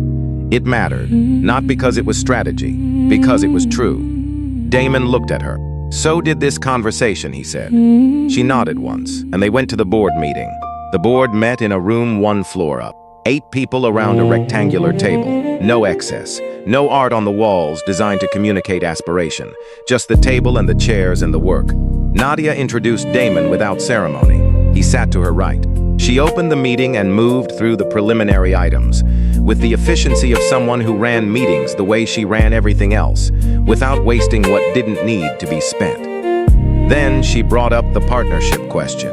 It mattered, not because it was strategy, because it was true. Damon looked at her. So did this conversation, he said. She nodded once, and they went to the board meeting. The board met in a room 1 floor up. 8 people around a rectangular table. No excess. No art on the walls designed to communicate aspiration. Just the table and the chairs and the work. Nadia introduced Damon without ceremony. He sat to her right. She opened the meeting and moved through the preliminary items, with the efficiency of someone who ran meetings the way she ran everything else, without wasting what didn't need to be spent. Then she brought up the partnership question.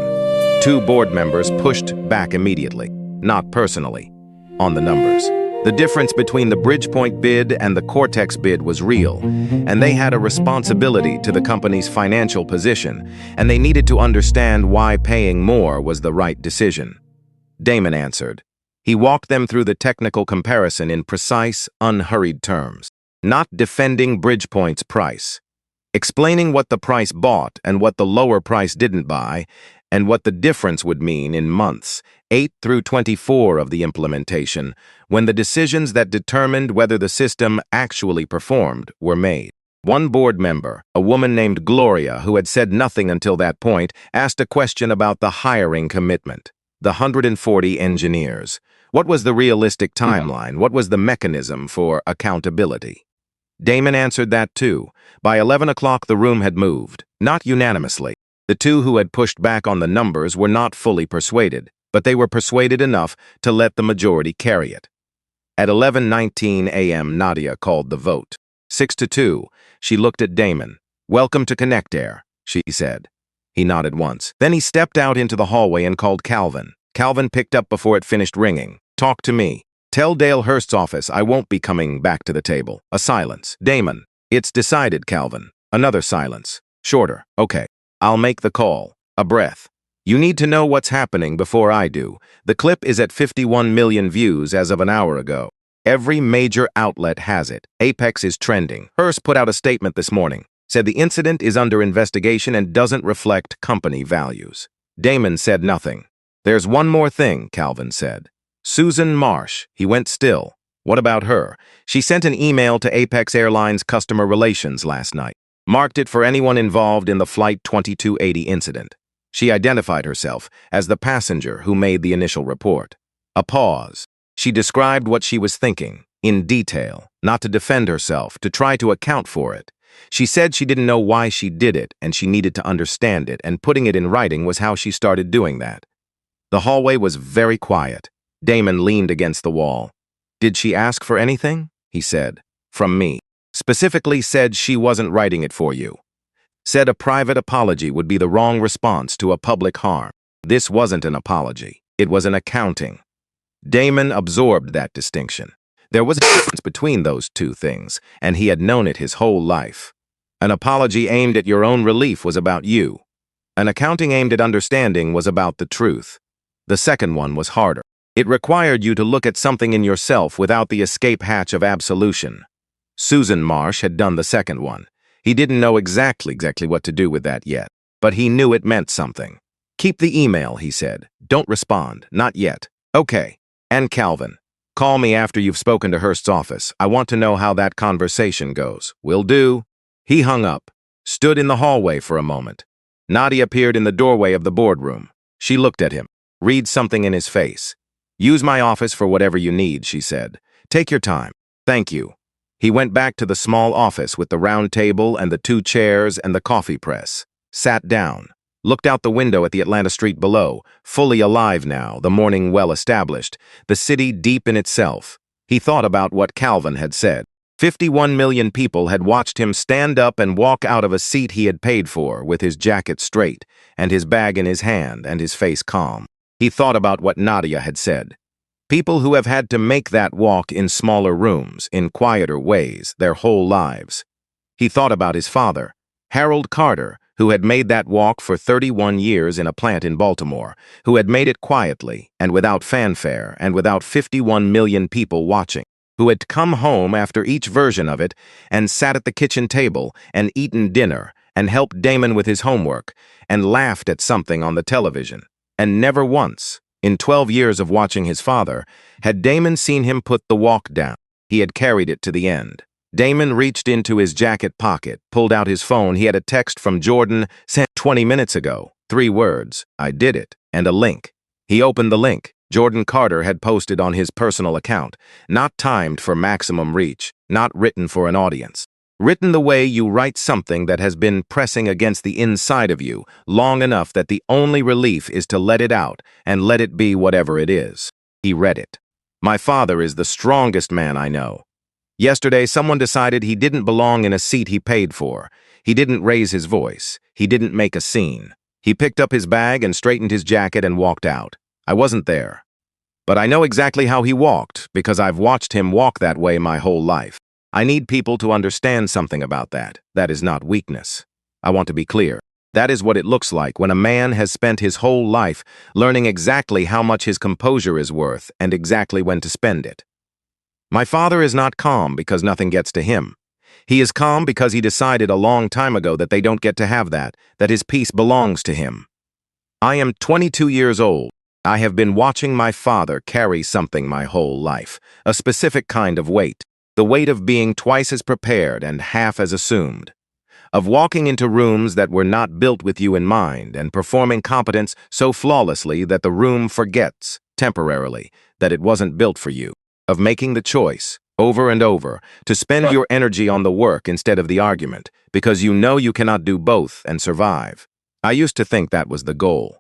2 board members pushed back immediately, not personally, on the numbers. The difference between the Bridgepoint bid and the Cortex bid was real, and they had a responsibility to the company's financial position, and they needed to understand why paying more was the right decision. Damon answered. He walked them through the technical comparison in precise, unhurried terms, not defending Bridgepoint's price, explaining what the price bought and what the lower price didn't buy, and what the difference would mean in months, 8 through 24 of the implementation, when the decisions that determined whether the system actually performed were made. One board member, a woman named Gloria, who had said nothing until that point, asked a question about the hiring commitment. The 140 engineers. What was the realistic timeline? What was the mechanism for accountability? Damon answered that too. By 11 o'clock the room had moved, not unanimously. The 2 who had pushed back on the numbers were not fully persuaded, but they were persuaded enough to let the majority carry it. At 11:19 a.m. Nadia called the vote. 6-2, she looked at Damon. Welcome to Connect Air, she said. He nodded once. Then he stepped out into the hallway and called Calvin. Calvin picked up before it finished ringing. Talk to me. Tell Dale Hurst's office I won't be coming back to the table. A silence. Damon. It's decided, Calvin. Another silence. Shorter. Okay. I'll make the call. A breath. You need to know what's happening before I do. The clip is at 51 million views as of an hour ago. Every major outlet has it. Apex is trending. Hearst put out a statement this morning. Said the incident is under investigation and doesn't reflect company values. Damon said nothing. There's one more thing, Calvin said. Susan Marsh. He went still. What about her? She sent an email to Apex Airlines customer relations last night. Marked it for anyone involved in the Flight 2280 incident. She identified herself as the passenger who made the initial report. A pause. She described what she was thinking, in detail, not to defend herself, to try to account for it. She said she didn't know why she did it, and she needed to understand it, and putting it in writing was how she started doing that. The hallway was very quiet. Damon leaned against the wall. Did she ask for anything? He said. From me. Specifically said she wasn't writing it for you. Said a private apology would be the wrong response to a public harm. This wasn't an apology. It was an accounting. Damon absorbed that distinction. There was a difference between those 2 things, and he had known it his whole life. An apology aimed at your own relief was about you. An accounting aimed at understanding was about the truth. The second one was harder. It required you to look at something in yourself without the escape hatch of absolution. Susan Marsh had done the second one. He didn't know exactly what to do with that yet, but he knew it meant something. "Keep the email," he said. "Don't respond, not yet." "Okay." "And Calvin, call me after you've spoken to Hurst's office. I want to know how that conversation goes." "Will do." He hung up, stood in the hallway for a moment. Nadia appeared in the doorway of the boardroom. She looked at him, read something in his face. "Use my office for whatever you need," she said. "Take your time." "Thank you." He went back to the small office with the round table and the 2 chairs and the coffee press, sat down, looked out the window at the Atlanta street below, fully alive now, the morning well established, the city deep in itself. He thought about what Calvin had said. 51 million people had watched him stand up and walk out of a seat he had paid for, with his jacket straight, and his bag in his hand, and his face calm. He thought about what Nadia had said. People who have had to make that walk in smaller rooms, in quieter ways, their whole lives. He thought about his father, Harold Carter, who had made that walk for 31 years in a plant in Baltimore, who had made it quietly and without fanfare and without 51 million people watching, who had come home after each version of it and sat at the kitchen table and eaten dinner and helped Damon with his homework and laughed at something on the television. And never once, in 12 years of watching his father, had Damon seen him put the walk down. He had carried it to the end. Damon reached into his jacket pocket, pulled out his phone. He had a text from Jordan sent 20 minutes ago. 3 words, "I did it," and a link. He opened the link. Jordan Carter had posted on his personal account, not timed for maximum reach, not written for an audience. Written the way you write something that has been pressing against the inside of you long enough that the only relief is to let it out and let it be whatever it is. He read it. "My father is the strongest man I know. Yesterday, someone decided he didn't belong in a seat he paid for. He didn't raise his voice. He didn't make a scene. He picked up his bag and straightened his jacket and walked out. I wasn't there. But I know exactly how he walked because I've watched him walk that way my whole life. I need people to understand something about that. That is not weakness. I want to be clear. That is what it looks like when a man has spent his whole life learning exactly how much his composure is worth and exactly when to spend it. My father is not calm because nothing gets to him. He is calm because he decided a long time ago that they don't get to have that his peace belongs to him. I am 22 years old. I have been watching my father carry something my whole life, a specific kind of weight, the weight of being twice as prepared and half as assumed, of walking into rooms that were not built with you in mind and performing competence so flawlessly that the room forgets, temporarily, that it wasn't built for you, of making the choice, over and over, to spend your energy on the work instead of the argument, because you know you cannot do both and survive. I used to think that was the goal.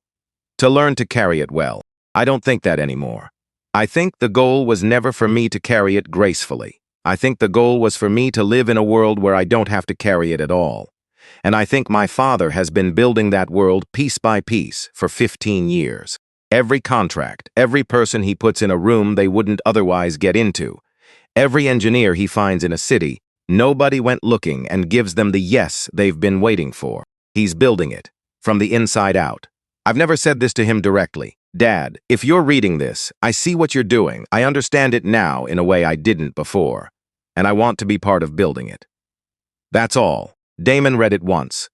To learn to carry it well. I don't think that anymore. I think the goal was never for me to carry it gracefully. I think the goal was for me to live in a world where I don't have to carry it at all. And I think my father has been building that world piece by piece for 15 years. Every contract, every person he puts in a room they wouldn't otherwise get into, every engineer he finds in a city, nobody went looking and gives them the yes they've been waiting for. He's building it, from the inside out. I've never said this to him directly. Dad, if you're reading this, I see what you're doing. I understand it now in a way I didn't before. And I want to be part of building it. That's all. Damon read it once.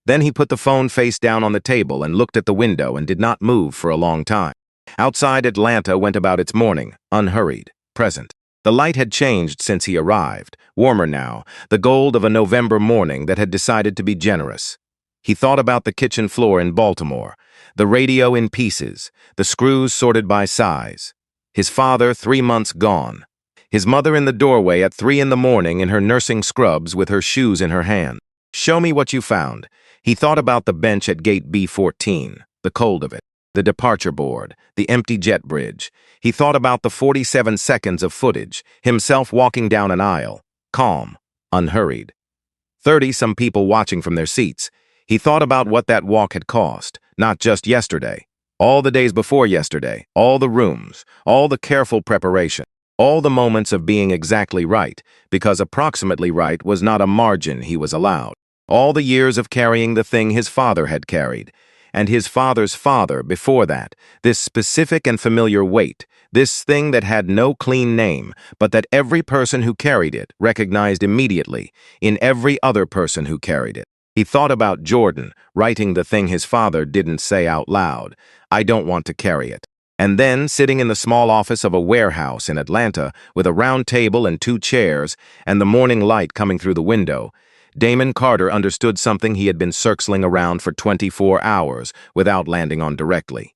Then he put the phone face down on the table and looked at the window and did not move for a long time. Outside, Atlanta went about its morning, unhurried, present. The light had changed since he arrived, warmer now, the gold of a November morning that had decided to be generous. He thought about the kitchen floor in Baltimore, the radio in pieces, the screws sorted by size. His father 3 months gone. His mother in the doorway at 3 in the morning in her nursing scrubs with her shoes in her hand. Show me what you found. He thought about the bench at gate B14, the cold of it, the departure board, the empty jet bridge. He thought about the 47 seconds of footage, himself walking down an aisle, calm, unhurried. 30-some people watching from their seats. He thought about what that walk had cost, not just yesterday, all the days before yesterday, all the rooms, all the careful preparation, all the moments of being exactly right, because approximately right was not a margin he was allowed, all the years of carrying the thing his father had carried, and his father's father before that, this specific and familiar weight, this thing that had no clean name, but that every person who carried it recognized immediately in every other person who carried it. He thought about Jordan, writing the thing his father didn't say out loud, "I don't want to carry it." And then, sitting in the small office of a warehouse in Atlanta with a round table and 2 chairs and the morning light coming through the window, Damon Carter understood something he had been circling around for 24 hours without landing on directly.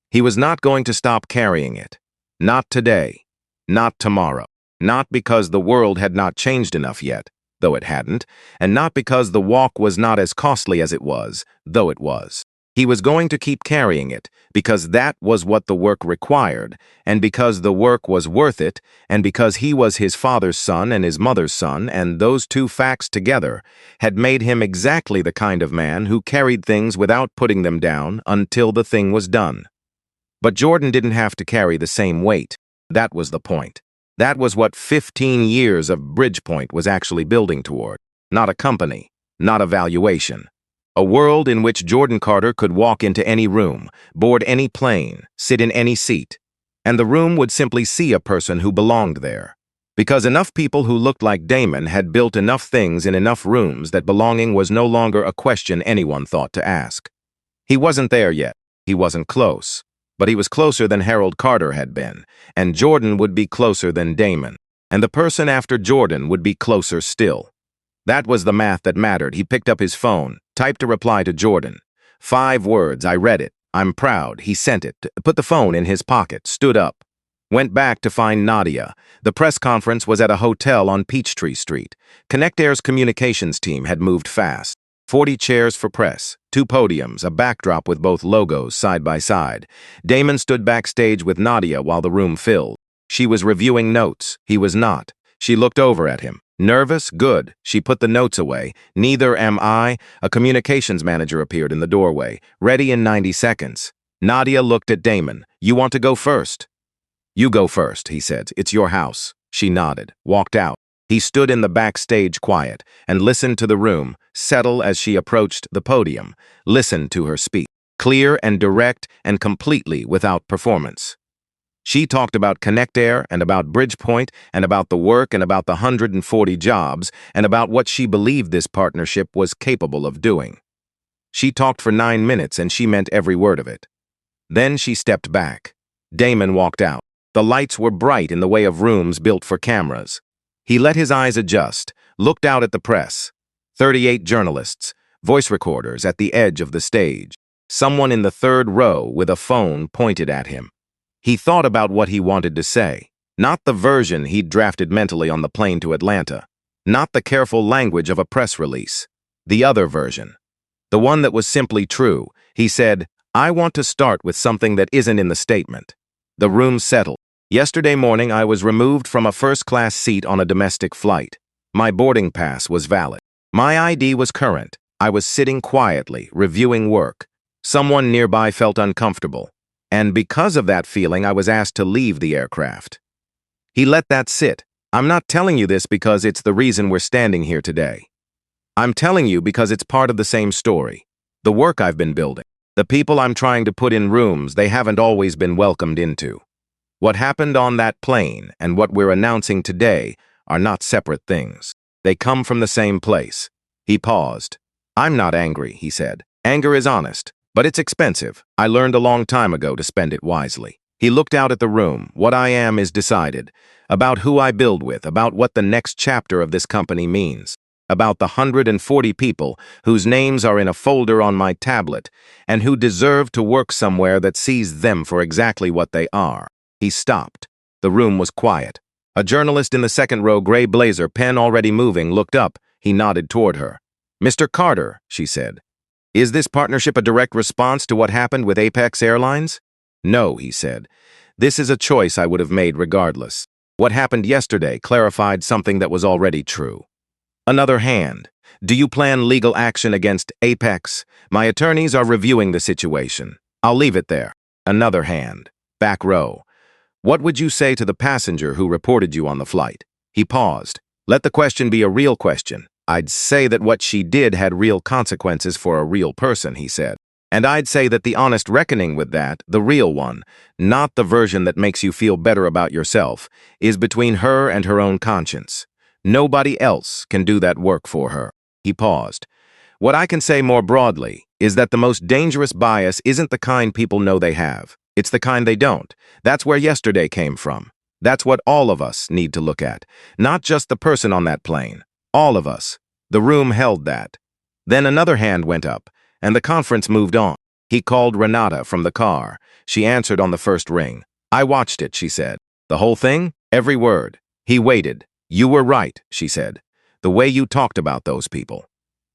He was not going to stop carrying it. Not today. Not tomorrow. Not because the world had not changed enough yet, though it hadn't, and not because the walk was not as costly as it was, though it was. He was going to keep carrying it, because that was what the work required, and because the work was worth it, and because he was his father's son and his mother's son, and those 2 facts together had made him exactly the kind of man who carried things without putting them down until the thing was done. But Jordan didn't have to carry the same weight. That was the point. That was what 15 years of Bridgepoint was actually building toward. Not a company, not a valuation. A world in which Jordan Carter could walk into any room, board any plane, sit in any seat, and the room would simply see a person who belonged there. Because enough people who looked like Damon had built enough things in enough rooms that belonging was no longer a question anyone thought to ask. He wasn't there yet. He wasn't close. But he was closer than Harold Carter had been, and Jordan would be closer than Damon, and the person after Jordan would be closer still. That was the math that mattered. He picked up his phone, typed a reply to Jordan. 5 words, I read it. I'm proud. He sent it, put the phone in his pocket, stood up. Went back to find Nadia. The press conference was at a hotel on Peachtree Street. Connect Air's communications team had moved fast. 40 chairs for press, 2 podiums, a backdrop with both logos side by side. Damon stood backstage with Nadia while the room filled. She was reviewing notes. He was not. She looked over at him. Nervous? Good. She put the notes away. Neither am I. A communications manager appeared in the doorway, ready in 90 seconds. Nadia looked at Damon. You want to go first? You go first, he said. It's your house. She nodded, walked out. He stood in the backstage quiet and listened to the room settle as she approached the podium, listened to her speak, clear and direct and completely without performance. She talked about Connect Air and about Bridgepoint and about the work and about the 140 jobs and about what she believed this partnership was capable of doing. She talked for 9 minutes and she meant every word of it. Then she stepped back. Damon walked out. The lights were bright in the way of rooms built for cameras. He let his eyes adjust, looked out at the press. 38 journalists, voice recorders at the edge of the stage. Someone in the 3rd row with a phone pointed at him. He thought about what he wanted to say, not the version he'd drafted mentally on the plane to Atlanta, not the careful language of a press release, the other version, the one that was simply true. He said, I want to start with something that isn't in the statement. The room settled. Yesterday morning, I was removed from a first-class seat on a domestic flight. My boarding pass was valid. My ID was current. I was sitting quietly, reviewing work. Someone nearby felt uncomfortable. And because of that feeling, I was asked to leave the aircraft. He let that sit. I'm not telling you this because it's the reason we're standing here today. I'm telling you because it's part of the same story. The work I've been building. The people I'm trying to put in rooms they haven't always been welcomed into. What happened on that plane and what we're announcing today are not separate things. They come from the same place. He paused. I'm not angry, he said. Anger is honest. But it's expensive. I learned a long time ago to spend it wisely. He looked out at the room. What I am is decided. About who I build with, about what the next chapter of this company means. About the 140 people whose names are in a folder on my tablet and who deserve to work somewhere that sees them for exactly what they are. He stopped. The room was quiet. A journalist in the 2nd row, gray blazer, pen already moving, looked up. He nodded toward her. Mr. Carter, she said. Is this partnership a direct response to what happened with Apex Airlines? No, he said. This is a choice I would have made regardless. What happened yesterday clarified something that was already true. Another hand. Do you plan legal action against Apex? My attorneys are reviewing the situation. I'll leave it there. Another hand. Back row. What would you say to the passenger who reported you on the flight? He paused. Let the question be a real question. I'd say that what she did had real consequences for a real person, he said. And I'd say that the honest reckoning with that, the real one, not the version that makes you feel better about yourself, is between her and her own conscience. Nobody else can do that work for her. He paused. What I can say more broadly is that the most dangerous bias isn't the kind people know they have. It's the kind they don't. That's where yesterday came from. That's what all of us need to look at. Not just the person on that plane. All of us. The room held that. Then another hand went up, and the conference moved on. He called Renata from the car. She answered on the first ring. I watched it, she said. The whole thing? Every word. He waited. You were right, she said. The way you talked about those people.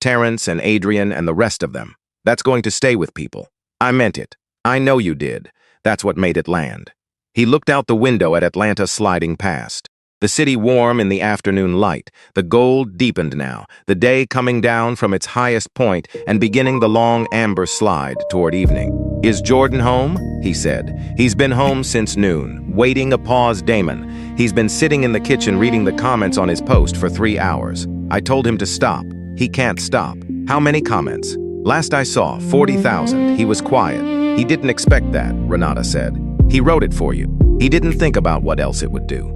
Terrence and Adrian and the rest of them. That's going to stay with people. I meant it. I know you did. That's what made it land. He looked out the window at Atlanta sliding past. The city warm in the afternoon light. The gold deepened now, the day coming down from its highest point and beginning the long amber slide toward evening. Is Jordan home? He said. He's been home since noon, waiting a pause Damon. He's been sitting in the kitchen reading the comments on his post for 3 hours. I told him to stop. He can't stop. How many comments? Last I saw, 40,000. He was quiet. He didn't expect that, Renata said. He wrote it for you. He didn't think about what else it would do.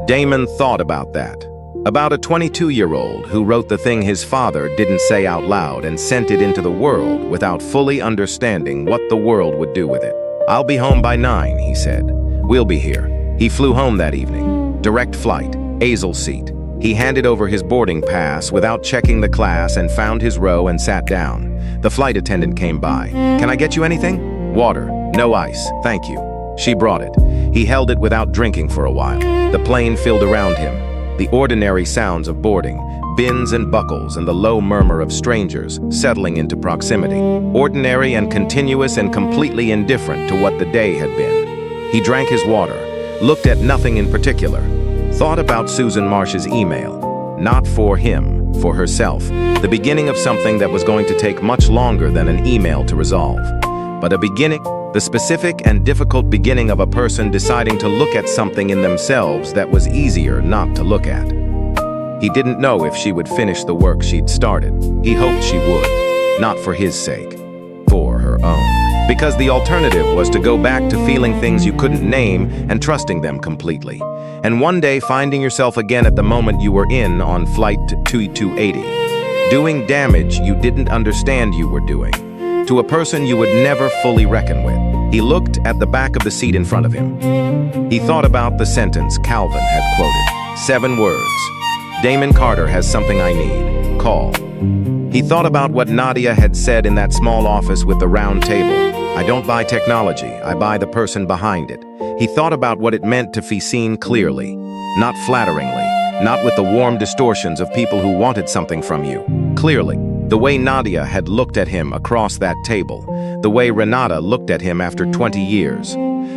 Damon thought about that. About a 22-year-old who wrote the thing his father didn't say out loud and sent it into the world without fully understanding what the world would do with it. I'll be home by 9, he said. We'll be here. He flew home that evening. Direct flight, Azel seat. He handed over his boarding pass without checking the class and found his row and sat down. The flight attendant came by. Can I get you anything? Water. No ice. Thank you. She brought it. He held it without drinking for a while. The plane filled around him. The ordinary sounds of boarding, bins and buckles and the low murmur of strangers settling into proximity. Ordinary and continuous and completely indifferent to what the day had been. He drank his water, looked at nothing in particular, thought about Susan Marsh's email. Not for him, for herself. The beginning of something that was going to take much longer than an email to resolve. But a beginning, the specific and difficult beginning of a person deciding to look at something in themselves that was easier not to look at. He didn't know if she would finish the work she'd started. He hoped she would, not for his sake, for her own. Because the alternative was to go back to feeling things you couldn't name and trusting them completely. And one day finding yourself again at the moment you were in on flight 2280, doing damage you didn't understand you were doing, to a person you would never fully reckon with. He looked at the back of the seat in front of him. He thought about the sentence Calvin had quoted. 7 words. Damon Carter has something I need. Call. He thought about what Nadia had said in that small office with the round table. I don't buy technology, I buy the person behind it. He thought about what it meant to be seen clearly, not flatteringly, not with the warm distortions of people who wanted something from you. Clearly. The way Nadia had looked at him across that table, the way Renata looked at him after 20 years,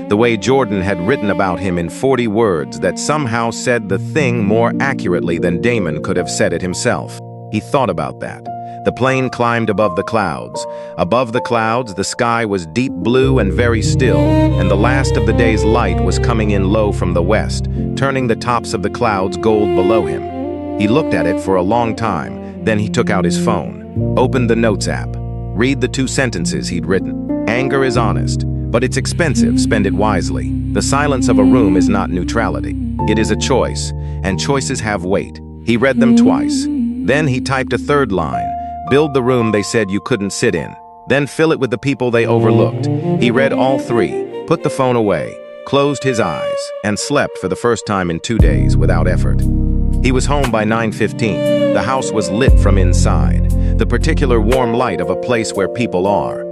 the way Jordan had written about him in 40 words that somehow said the thing more accurately than Damon could have said it himself. He thought about that. The plane climbed above the clouds. Above the clouds, the sky was deep blue and very still, and the last of the day's light was coming in low from the west, turning the tops of the clouds gold below him. He looked at it for a long time. Then he took out his phone, opened the Notes app, read the 2 sentences he'd written. Anger is honest, but it's expensive, spend it wisely. The silence of a room is not neutrality. It is a choice, and choices have weight. He read them twice. Then he typed a 3rd line, build the room they said you couldn't sit in. Then fill it with the people they overlooked. He read all 3, put the phone away, closed his eyes, and slept for the first time in 2 days without effort. He was home by 9:15. The house was lit from inside, the particular warm light of a place where people are.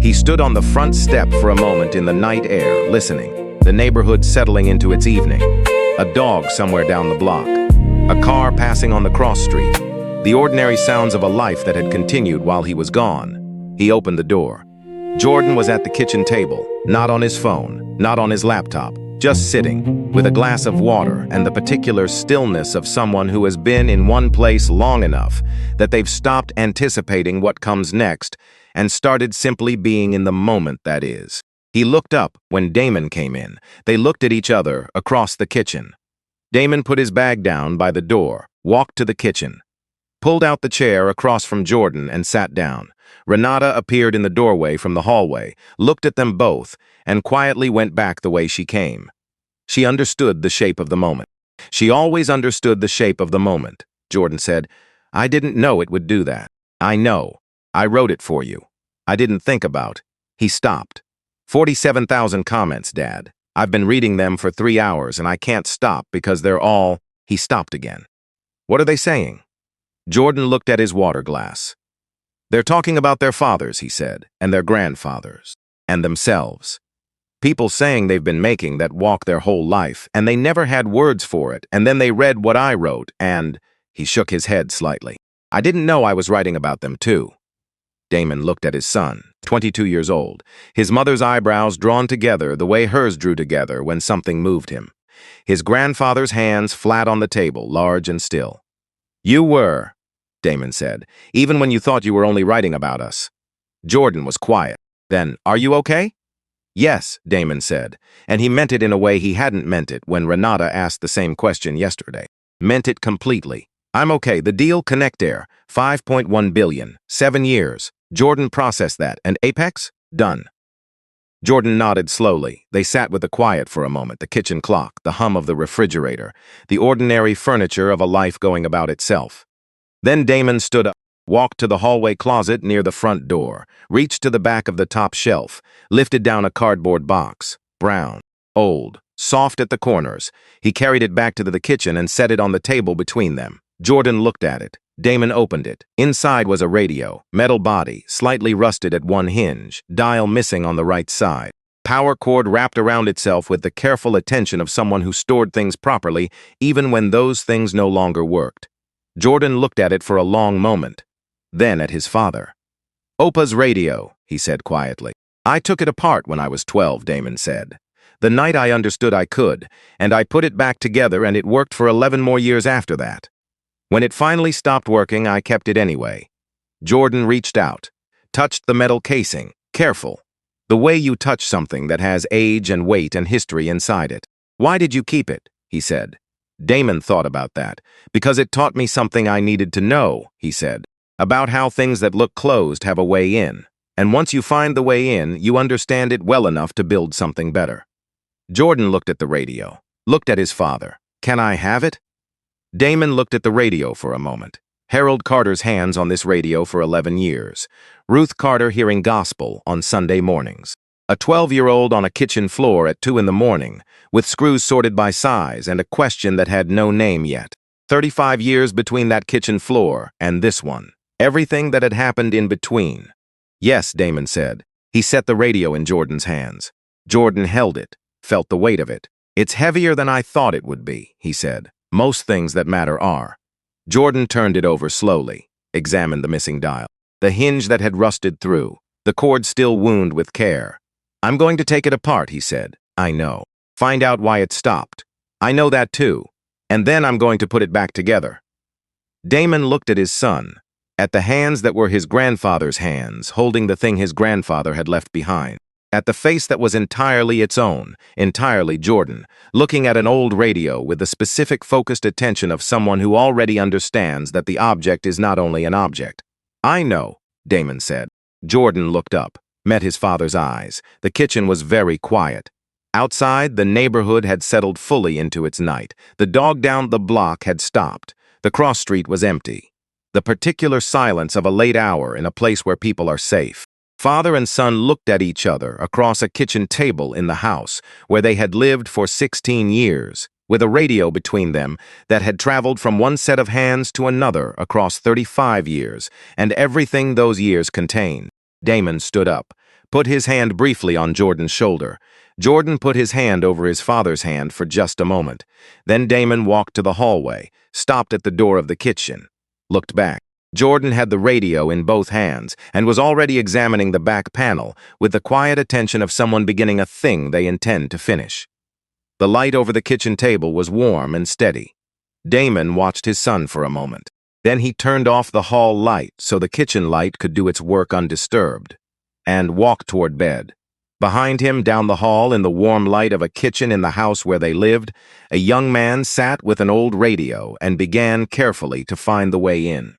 He stood on the front step for a moment in the night air, listening, the neighborhood settling into its evening. A dog somewhere down the block. A car passing on the cross street. The ordinary sounds of a life that had continued while he was gone. He opened the door. Jordan was at the kitchen table, not on his phone, not on his laptop, just sitting, with a glass of water and the particular stillness of someone who has been in one place long enough that they've stopped anticipating what comes next and started simply being in the moment that is. He looked up when Damon came in. They looked at each other across the kitchen. Damon put his bag down by the door, walked to the kitchen. pulled out the chair across from Jordan and sat down. Renata appeared in the doorway from the hallway, looked at them both, and quietly went back the way she came. She understood the shape of the moment. She always understood the shape of the moment. Jordan said, "I didn't know it would do that." "I know. I wrote it for you." "I didn't think about." He stopped. 47,000 comments, Dad. I've been reading them for 3 hours and I can't stop because they're all... He stopped again. "What are they saying?" Jordan looked at his water glass. "They're talking about their fathers," he said, "and their grandfathers, and themselves. People saying they've been making that walk their whole life, and they never had words for it, and then they read what I wrote, and..." He shook his head slightly. "I didn't know I was writing about them, too." Damon looked at his son, 22 years old, his mother's eyebrows drawn together the way hers drew together when something moved him. His grandfather's hands flat on the table, large and still. "You were," Damon said, "even when you thought you were only writing about us." Jordan was quiet. Then, "Are you okay?" "Yes," Damon said, and he meant it in a way he hadn't meant it when Renata asked the same question yesterday. Meant it completely. "I'm okay. The deal, Connect Air, 5.1 billion, 7 years. Jordan processed that, and Apex? Done." Jordan nodded slowly. They sat with the quiet for a moment, the kitchen clock, the hum of the refrigerator, the ordinary furniture of a life going about itself. Then Damon stood up, walked to the hallway closet near the front door, reached to the back of the top shelf, lifted down a cardboard box, brown, old, soft at the corners. He carried it back to the kitchen and set it on the table between them. Jordan looked at it. Damon opened it. Inside was a radio, metal body, slightly rusted at one hinge, dial missing on the right side. Power cord wrapped around itself with the careful attention of someone who stored things properly, even when those things no longer worked. Jordan looked at it for a long moment, then at his father. "Opa's radio," he said quietly. "I took it apart when I was 12, Damon said. The night I understood I could, and I put it back together and it worked for 11 more years after that. When it finally stopped working, I kept it anyway." Jordan reached out, touched the metal casing, careful. The way you touch something that has age and weight and history inside it. "Why did you keep it?" he said. Damon thought about that. "Because it taught me something I needed to know," he said, "about how things that look closed have a way in. And once you find the way in, you understand it well enough to build something better." Jordan looked at the radio, looked at his father. "Can I have it?" Damon looked at the radio for a moment. Harold Carter's hands on this radio for 11 years. Ruth Carter hearing gospel on Sunday mornings. A 12-year-old on a kitchen floor at 2 in the morning, with screws sorted by size and a question that had no name yet. 35 years between that kitchen floor and this one. Everything that had happened in between. "Yes," Damon said. He set the radio in Jordan's hands. Jordan held it, felt the weight of it. "It's heavier than I thought it would be," he said. "Most things that matter are." Jordan turned it over slowly, examined the missing dial, the hinge that had rusted through, the cord still wound with care. "I'm going to take it apart," he said. "I know. Find out why it stopped. I know that too. And then I'm going to put it back together." Damon looked at his son, at the hands that were his grandfather's hands, holding the thing his grandfather had left behind. At the face that was entirely its own, entirely Jordan, looking at an old radio with the specific focused attention of someone who already understands that the object is not only an object. "I know," Damon said. Jordan looked up, met his father's eyes. The kitchen was very quiet. Outside, the neighborhood had settled fully into its night. The dog down the block had stopped. The cross street was empty. The particular silence of a late hour in a place where people are safe. Father and son looked at each other across a kitchen table in the house where they had lived for 16 years, with a radio between them that had traveled from one set of hands to another across 35 years, and everything those years contained. Damon stood up, put his hand briefly on Jordan's shoulder. Jordan put his hand over his father's hand for just a moment. Then Damon walked to the hallway, stopped at the door of the kitchen, looked back. Jordan had the radio in both hands and was already examining the back panel with the quiet attention of someone beginning a thing they intend to finish. The light over the kitchen table was warm and steady. Damon watched his son for a moment. Then he turned off the hall light so the kitchen light could do its work undisturbed, and walked toward bed. Behind him, down the hall in the warm light of a kitchen in the house where they lived, a young man sat with an old radio and began carefully to find the way in.